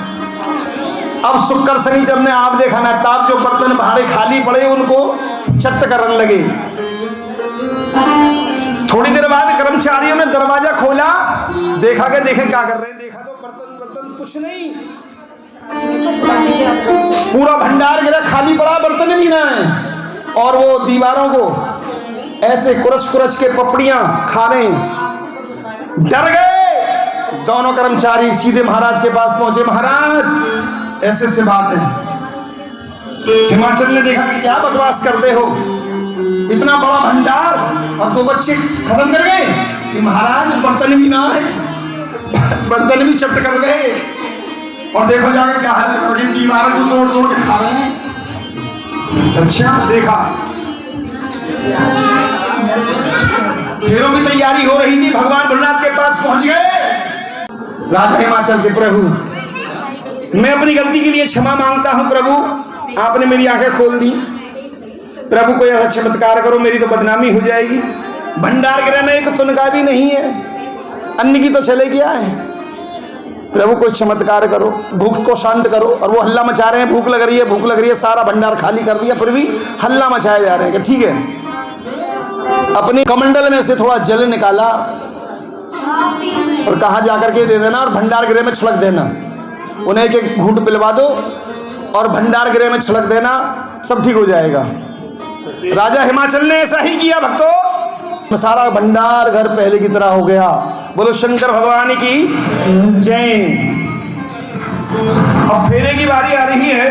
अब शुक्र शनिचर ने आप देखा ना ताप, जो बर्तन भाड़े खाली पड़े उनको चट्ट करने लगे। थोड़ी देर बाद कर्मचारियों ने दरवाजा खोला, देखा कि देखें क्या कर रहे हैं, देखा तो बर्तन कुछ नहीं, पूरा भंडार गिरा, खाली पड़ा, बर्तन भी ना है। और वो दीवारों को ऐसे कुरच के पपड़ियां खा रहे हैं। डर गए दोनों कर्मचारी, सीधे महाराज के पास पहुंचे। महाराज ऐसे से बात है, हिमाचल ने देखा कि क्या बकवास करते हो, इतना बड़ा भंडार और दो बच्चे खत्म कर गए कि महाराज बर्तन भी ना है, बर्तन भी चट कर गए। और देखो जाकर क्या हाल है, दीवार को तोड़ के खा रहे हैं। अच्छा देखा, फेरों की तैयारी हो रही थी, भगवान भोलेनाथ के पास पहुंच गए। राजा हिमाचल के प्रभु, मैं अपनी गलती के लिए क्षमा मांगता हूं प्रभु, आपने मेरी आंखें खोल दी। प्रभु कोई ऐसा चमत्कार करो, मेरी तो बदनामी हो जाएगी। भंडार गृह में एक तुनका भी नहीं है, अन्न की तो चले गया है। प्रभु कोई चमत्कार करो, भूख को शांत करो। और वो हल्ला मचा रहे हैं, भूख लग रही है, भूख लग रही है, सारा भंडार खाली कर दिया, फिर भी हल्ला मचाए जा रहे हैं कि ठीक है। अपने कमंडल में से थोड़ा जल निकाला और कहा जाकर के दे देना और भंडार गृह में छिड़क देना, उन्हें एक घूंट पिलवा दो और भंडार गृह में छिड़क देना, सब ठीक हो जाएगा। राजा हिमाचल ने ऐसा ही किया भक्तों, सारा भंडार घर पहले की तरह हो गया। बोलो शंकर भगवान की जय। अब फेरे की बारी आ रही है।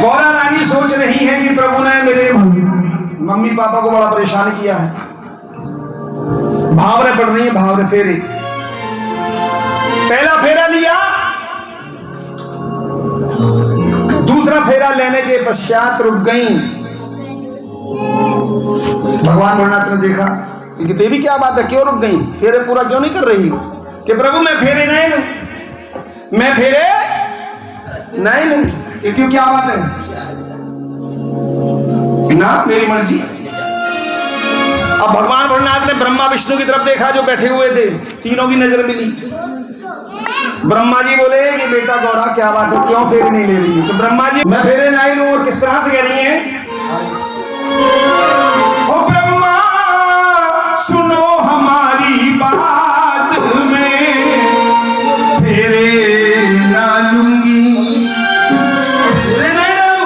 गौरा रानी सोच रही है कि प्रभु ने मेरे मम्मी पापा को बड़ा परेशान किया है, भावरे पड़ रही है, भावरे फेरे। पहला फेरा लिया, दूसरा फेरा लेने के पश्चात रुक गई। भगवान भोलेनाथ ने देखा कि देवी क्या बात है, क्यों रुक गई, फेरे पूरा क्यों नहीं कर रही कि प्रभु मैं फेरे नहीं लूं, मैं फेरे नहीं लूं, ये क्यों, क्या बात है ना, मेरी मर्जी। अब भगवान भोलेनाथ ने ब्रह्मा विष्णु की तरफ देखा जो बैठे हुए थे, तीनों की नजर मिली। ब्रह्मा जी बोले कि बेटा गौरा क्या बात है, क्यों फेरे नहीं ले रही? तो ब्रह्मा जी मैं फेरे नहीं लूं, और किस तरह से कह रही हैं, ओ ब्रह्मा सुनो हमारी बात, में फेरे ना लूंगी, फेरे नहीं लूं।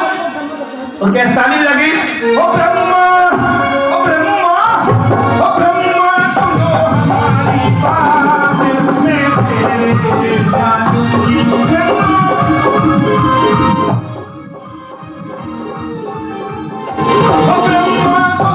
और कैसा नहीं लगी, ओ ब्रह्मा, ओ ब्रह्मा, ओ ब्रह्मा सुनो हमारी बात, में फेरे ना लूंगी। Oh,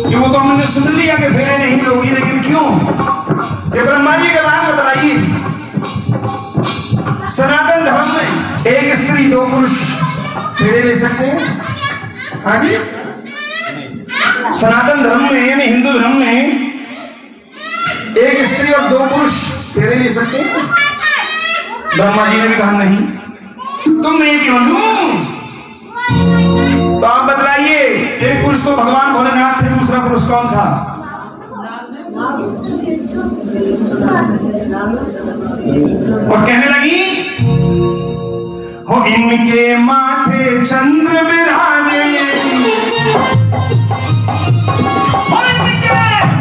कि वो तो हमने सुन लिया कि फेरे नहीं लोगी, लेकिन क्यों? ये ब्रह्मा जी के बात बताइए। सनातन धर्म में एक स्त्री दो पुरुष फेरे ले सकते हैं? हाँ जी, सनातन धर्म में यानी हिंदू धर्म में एक स्त्री और दो पुरुष फेरे ले सकते हैं? ब्रह्मा जी ने भी कहा नहीं। तुम मैं क्यों लूं? तो आप बतलाइए, एक पुरुष तो भगवान भोलेनाथ थे, दूसरा पुरुष कौन था? और कहने लगी, हो इनके माथे चंद्र विराजे,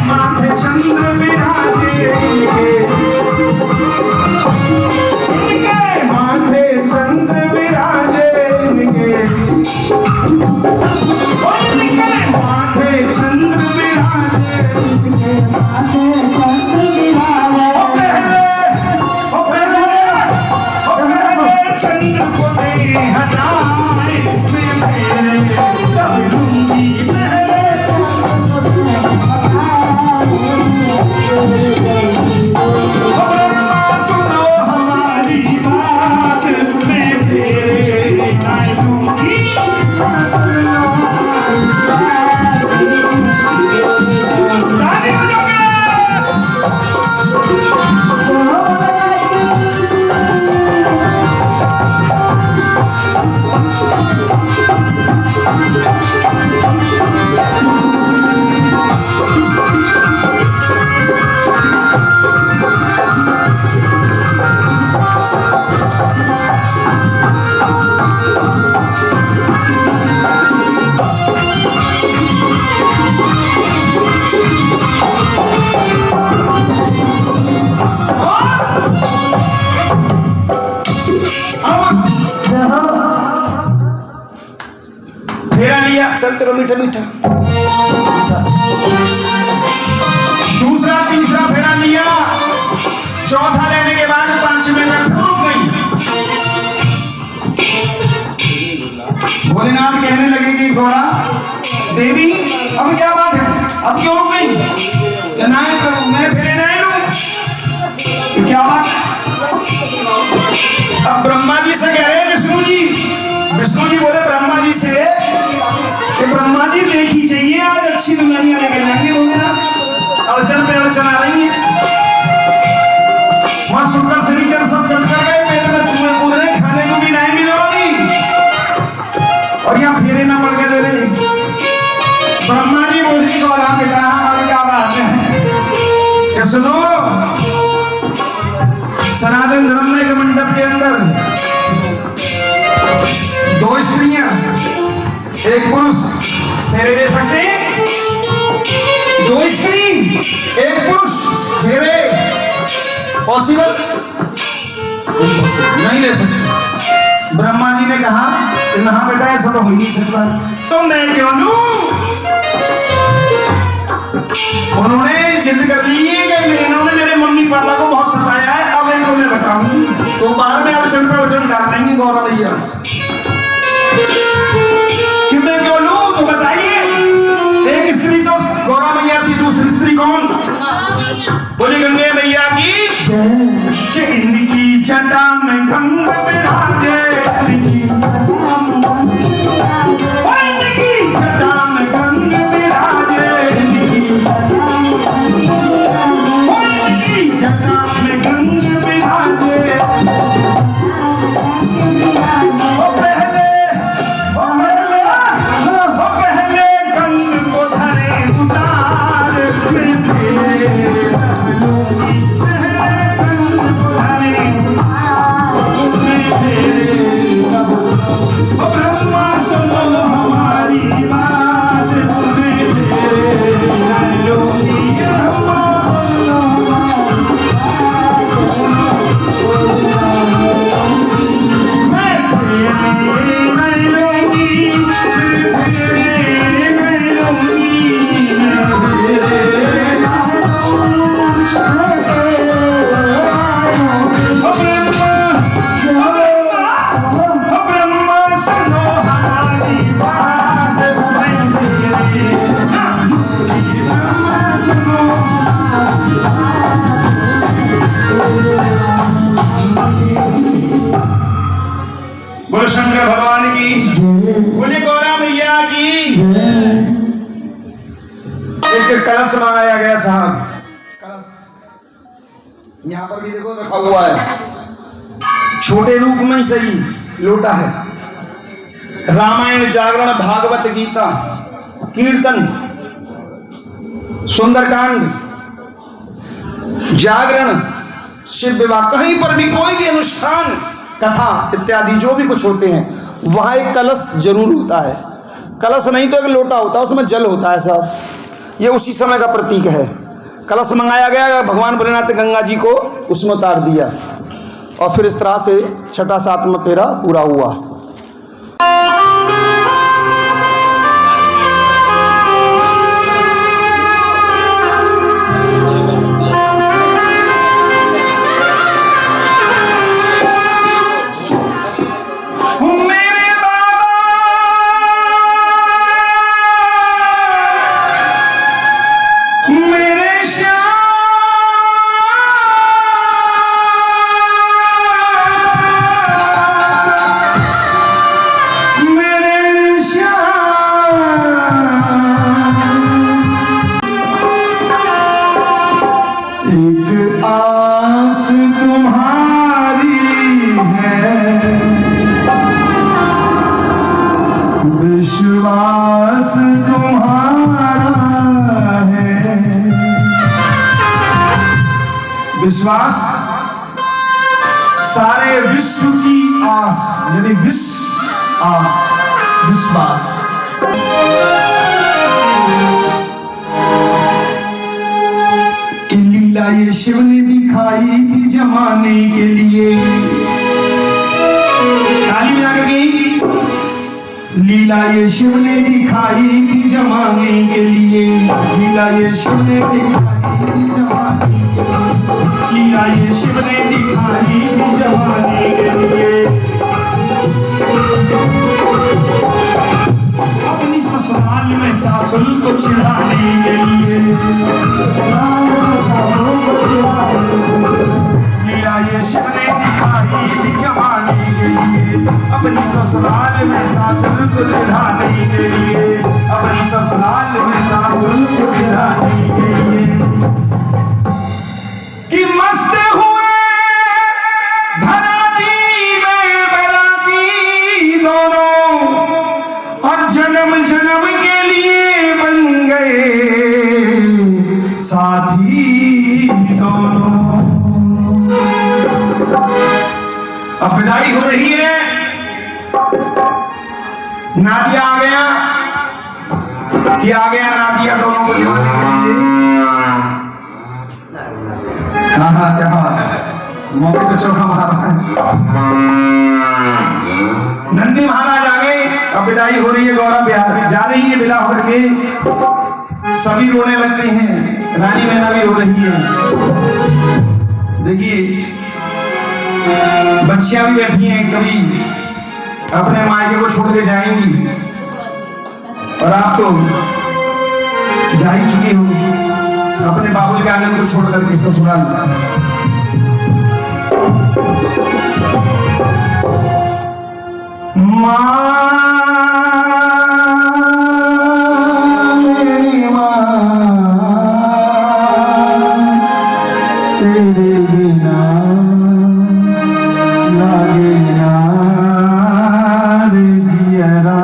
माथे चंद्र विराजे, इनके माथे चंद्र विराजे, इनके माथे चंद्र विराजे, इनके माथे चंद्र विराजे। चंद्र को नहीं हटाए तब लूंगी सुनो हमारी बात, मैं तेरे नाय दूंगी। फेरा लिया, चल तेरा मीठा मीठा। दूसरा तीसरा फेरा लिया, चौथा लेने के बाद 5वें तक रुक गई। भोलेनाथ कहने लगे कि गौरा देवी अब क्या बात है, अब क्यों रुक गई? नहीं करूं मैं फेरे नहीं लूं, क्या बात? अब ब्रह्मा जी से कह रहे विष्णु जी, विष्णु जी बोले ब्रह्मा जी से कि ब्रह्मा जी देखी चाहिए, आज अच्छी दुल्हनियां लेके जाएंगे। बोले अड़चन पे अड़चन आ रही है, वहां शुक्र शनिचर सब चल कर गए, पेट में चूहे कूद रहे, खाने को भी नहीं मिलोगी और यहाँ फेरे ना पड़ के दे रहे। ब्रह्मा जी बोले गौरा बेटा अब क्या बात है? सुनो, सनातन धर्म में एक मंडप के अंदर दो स्त्रियां एक पुरुष फेरे ले सकते हैं? दो स्त्री एक पुरुष फेरे पॉसिबल नहीं ले सकते। ब्रह्मा जी ने कहा ना बेटा ऐसा तो हो ही नहीं सकता, तो मैं क्यों लूं? उन्होंने जिद कर ली कि इन्होंने मेरे मम्मी पापा को बहुत सताया है, अब इनको मैं बताऊं तो बाद में अड़चन पर अड़चन डाल देंगे गौरा भैया। कि मैं क्यों लूं? तो बताइए, एक स्त्री तो गौरा मैया थी, दूसरी स्त्री कौन? बोली गंगे मैया की कि इनकी जटा में गंग विराजे, इनकी जटा में गंग विराजे, जटा में गंग विराजे, फिर कलश मंगाया गया साहब। कलश यहां पर भी देखो रखा हुआ है, छोटे रूप में ही सही लोटा है। रामायण, जागरण, भागवत गीता, कीर्तन, सुंदरकांड, जागरण, शिव विवाह, कहीं पर भी कोई भी अनुष्ठान, कथा इत्यादि जो भी कुछ होते हैं वहां एक कलश जरूर होता है। कलश नहीं तो एक लोटा होता है, उसमें जल होता है साहब, ये उसी समय का प्रतीक है। कलश मंगाया गया, भगवान भोलेनाथ ने गंगा जी को उसमें उतार दिया और फिर इस तरह से छठा सातवां फेरा पूरा हुआ। विश्वास तुम्हारा है, विश्वास सारे विश्व की आस, यानी विश्व आस, विश्वास। कि लीला ये शिव ने दिखाई थी जमाने के लिए, ताली बजा के लीला ये शिव ने दिखाई थी जमाने के लिए, लीला ये शिव ने दिखाई थी जमाने के लिए, लीला ये शिव ने दिखाई थी जमाने के लिए। अपनी ससुराल में सासुर को चिढ़ाने के लिए, लीला ये शिव ने दिखाई थी जमाने के लिए, अपनी ससुराल में सासुर को चिढ़ाने के लिए, अपनी ससुराल में सासुर को चिढ़ाने के लिए। कि मस्त हुए धराती में बराती दोनों, और जन्म जन्म के लिए बन गए साथी दोनों। अब विदाई हो रही है, नादिया आ गया, कि आ गया नादिया दोनों को जाने के लिए। हाँ क्या मौके पे चौका मारा है। नंदी महाराज आ गए, अब विदाई हो रही है, गौरव बिहार में जा रही है विदा होकर के, सभी रोने लगते हैं, रानी मैना भी हो रही है। देखिए बच्चियां भी बैठी हैं, कभी अपने मायके को छोड़ के जाएंगी, और आप तो जा ही चुकी हो अपने बाबुल के आंगन को छोड़ करके ससुराल। तेरे बिना लागे ना रे जियरा,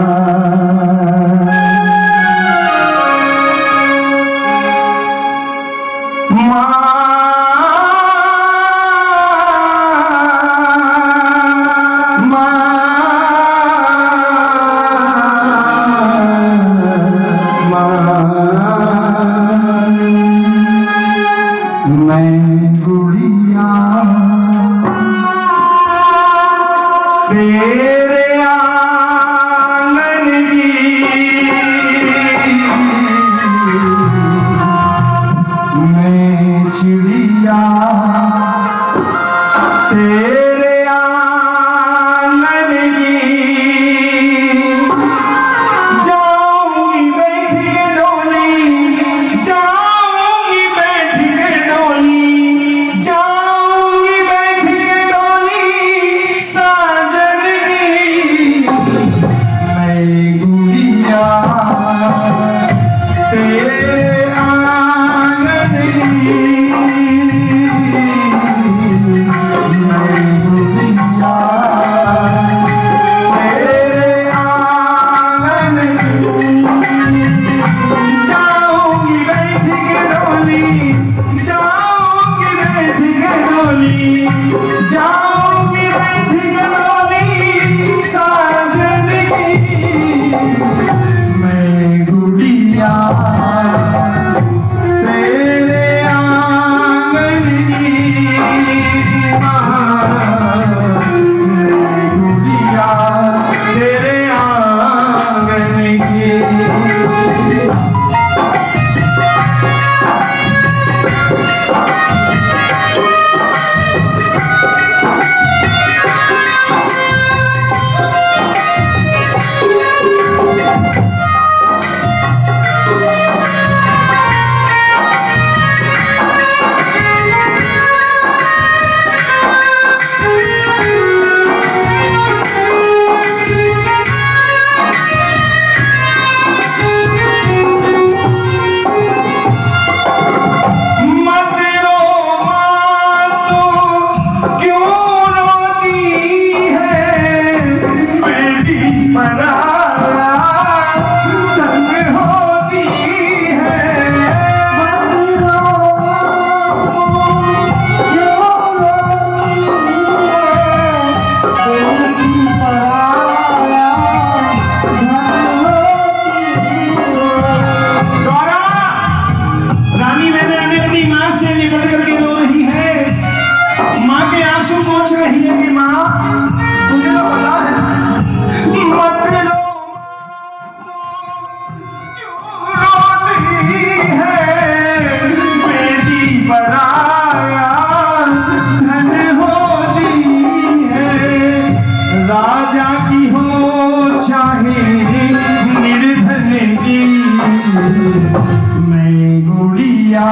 मैं गुड़िया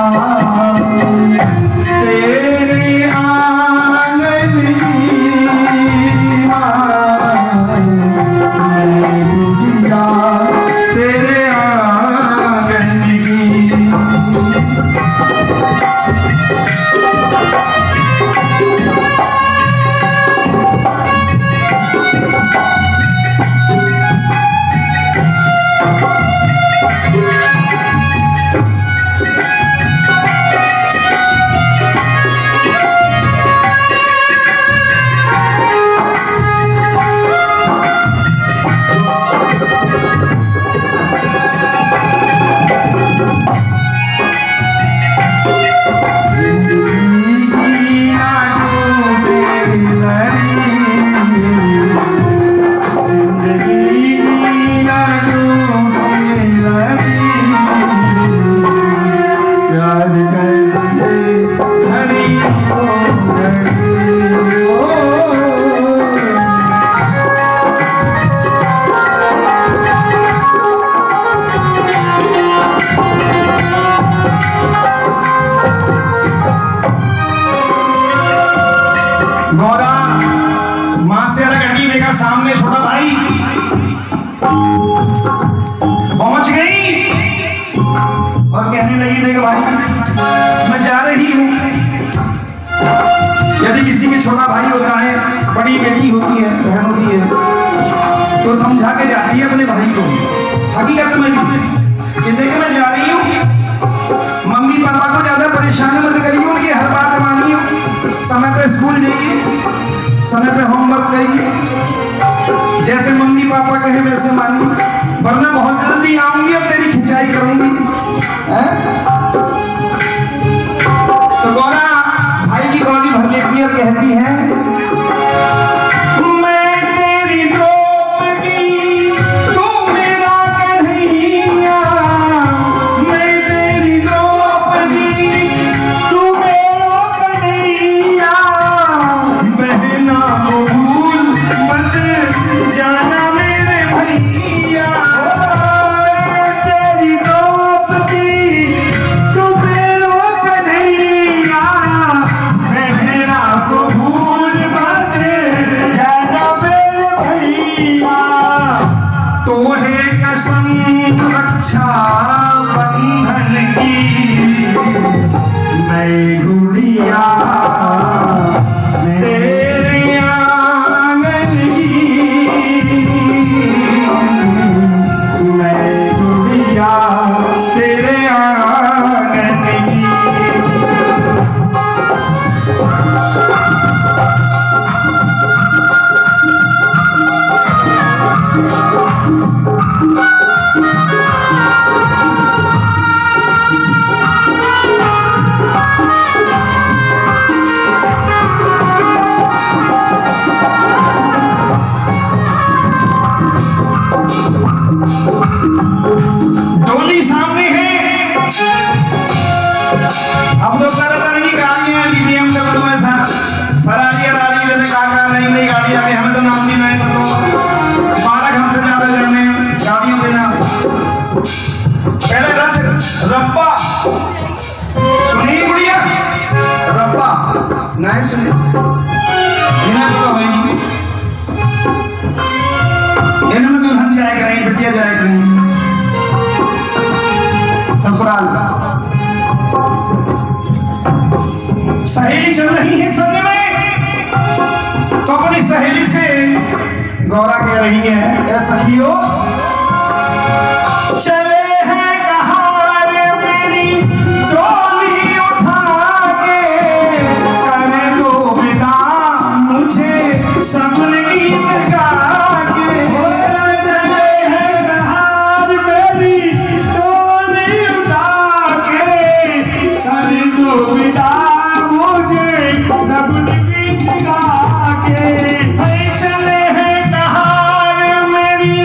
तेरे आंगन की माँ, मैं गुड़िया तेरे आंगन की। गौरा मां से अलग हटी देखा सामने छोटा भाई पहुंच गई और कहने लगी देखो भाई मैं जा रही हूं। यदि किसी के छोटा भाई होता है, बड़ी बेटी होती है, बहन होती है, तो समझा के जाती है अपने भाई को। हकीकत में भी कि देखो मैं जा रही हूं, मम्मी पापा को ज्यादा परेशान मत करिए, उनकी हर बात मानिए, समय पे स्कूल जाइए, समय पे होमवर्क करिए, जैसे मम्मी पापा कहे वैसे मानिए, वरना बहुत जल्दी आऊंगी और तेरी खिंचाई करूंगी। तो गौरा भाई की गौरी भर लेती है और कहती है मैं तेरी द्रौपदी तू मेरा कन्हैया, मैं तेरी द्रौपदी तू मेरा कन्हैया, बहना को भूल मत जाना मेरे भैया, तेरी द्रौपदी तू मेरा कन्हैया, बहना को भूल मत जाना मेरे भैया, तो है कसम रक्षा बंधन की, मैं गुड़िया तेरे आंगन की, मैं गुड़िया तेरे आंगन की। डोली सामने है, हम लोग तरह की गाड़ियां BMW ऐसा फरारी रारी जैसे काका नई नई गाड़ियां में हमें तो नाम नहीं है, तो मालक हमसे ज्यादा जाने गाड़ियों के नाम। पहले रथ रब्बा सुनी गुड़िया, रब्बा नहीं सुनी, इन्हें तो भाई इन्होंने दुल्हन जाएगा नहीं, बिटिया जाएगा नहीं ससुराल। सहेली चल रही है संग में, तो अपनी सहेली से गौरा कह रही है ए सखियो चले हैं कहां रे मेरी डोली उठा के, करे दो विदा मुझे सपन गीत गा के, चले हैं कहां रे मेरी डोली उठा के, करे दो विदा मुझे सपन गीत गा के, चले हैं कहां रे मेरी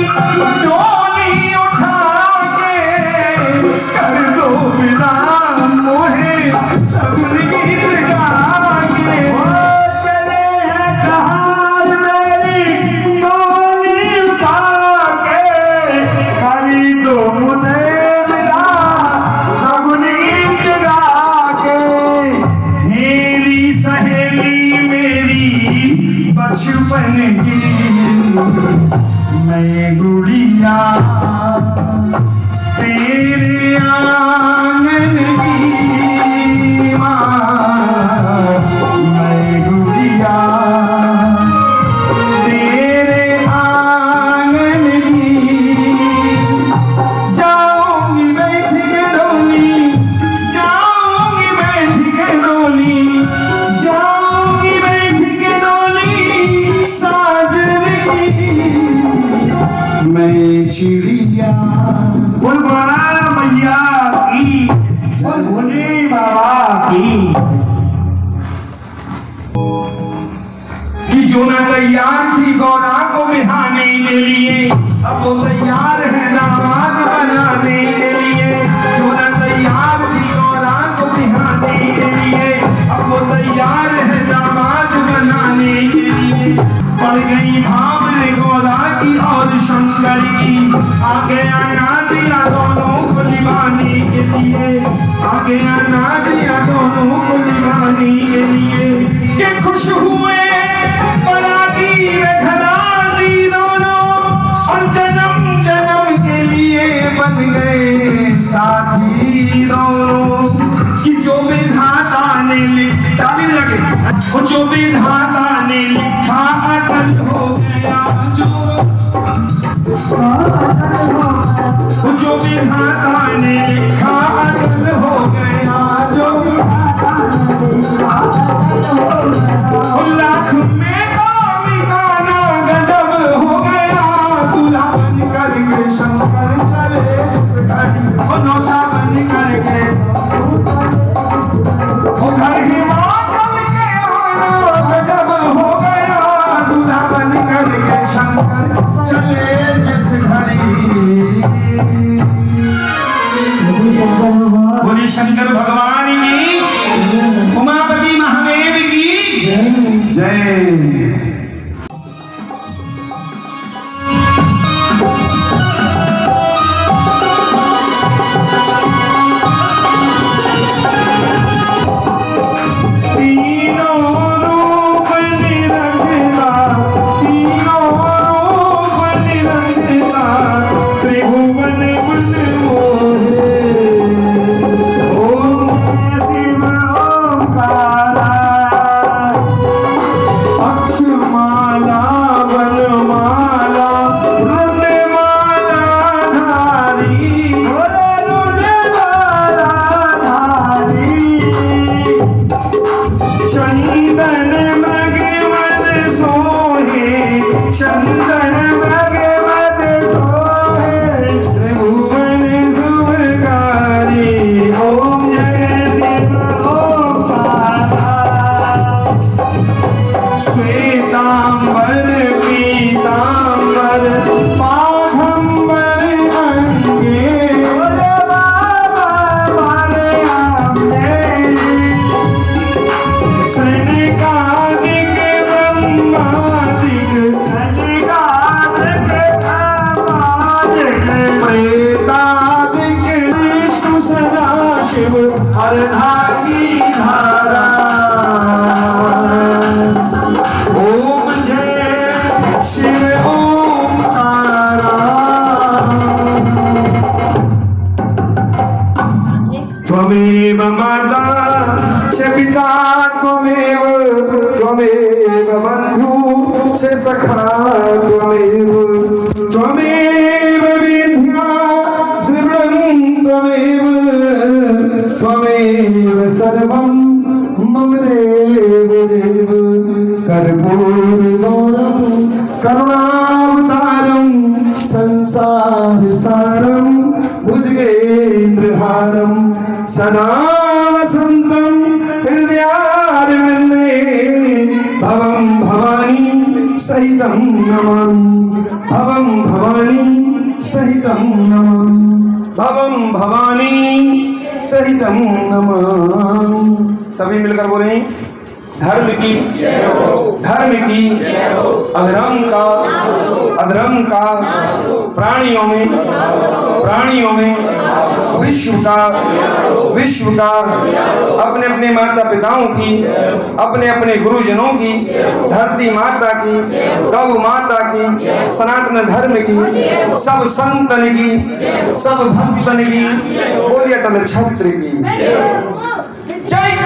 की कि जो ना तैयार थी गौरा को बिहाने के लिए, अब वो तैयार है दामाद बनाने के लिए। जो ना तैयार थी गौरा को बिहाने के लिए, अब वो तैयार है दामाद बनाने के लिए। पड़ गई भावने गौरा की और शंकर की, आगे आना दिया दोनों को निभाने के लिए, आगे आना दिया दोनों को निभाने के लिए। ये खुश हुए बराती घराती दोनों, और जन्म जन्म के लिए बन गए साथी दोनों। कि जो विधाता ने लिखा भी लगे, वो जो विधाता ने लिखा अटल हो गया, जो विधाता ने लिखा अटल हो गया, जो लाख में गाना गजब हो गया। दूल्हा बन करके शंकर चले जिस घड़ी, नौशा बन करके घर ही मातम के आना गजब हो गया। दूल्हा बन करके शंकर चले जिस घड़ी। बोली शंकर भगवान की, उमापति महादेव की जय। त्वमेव माता च पिता त्वमेव, त्वमेव बन्धु च सखा त्वमेव, त्वमेव विद्या द्रविणं त्वमेव, त्वमेव सर्वं मम देव देव। कर्पूरगौरं करुणावतारं संसार सारं भुजगेन्द्रहारं सदा वसन्तं हृदयारविन्दे भवं भवानी सहितं नमामि, भवं भवानी सहितं नमामि, भवं भवानी सहितं नमामि। सभी मिलकर बोलें, धर्म की, धर्म की, अधर्म का, अधर्म का, प्राणियों में, प्राणियों में, विश्व का, विश्व का, अपने अपने माता पिताओं की, अपने अपने गुरुजनों की, धरती माता की, गौ माता की, सनातन धर्म की, सब संतन की, सब भक्तन की, बोलिए अटल छत्र की जय।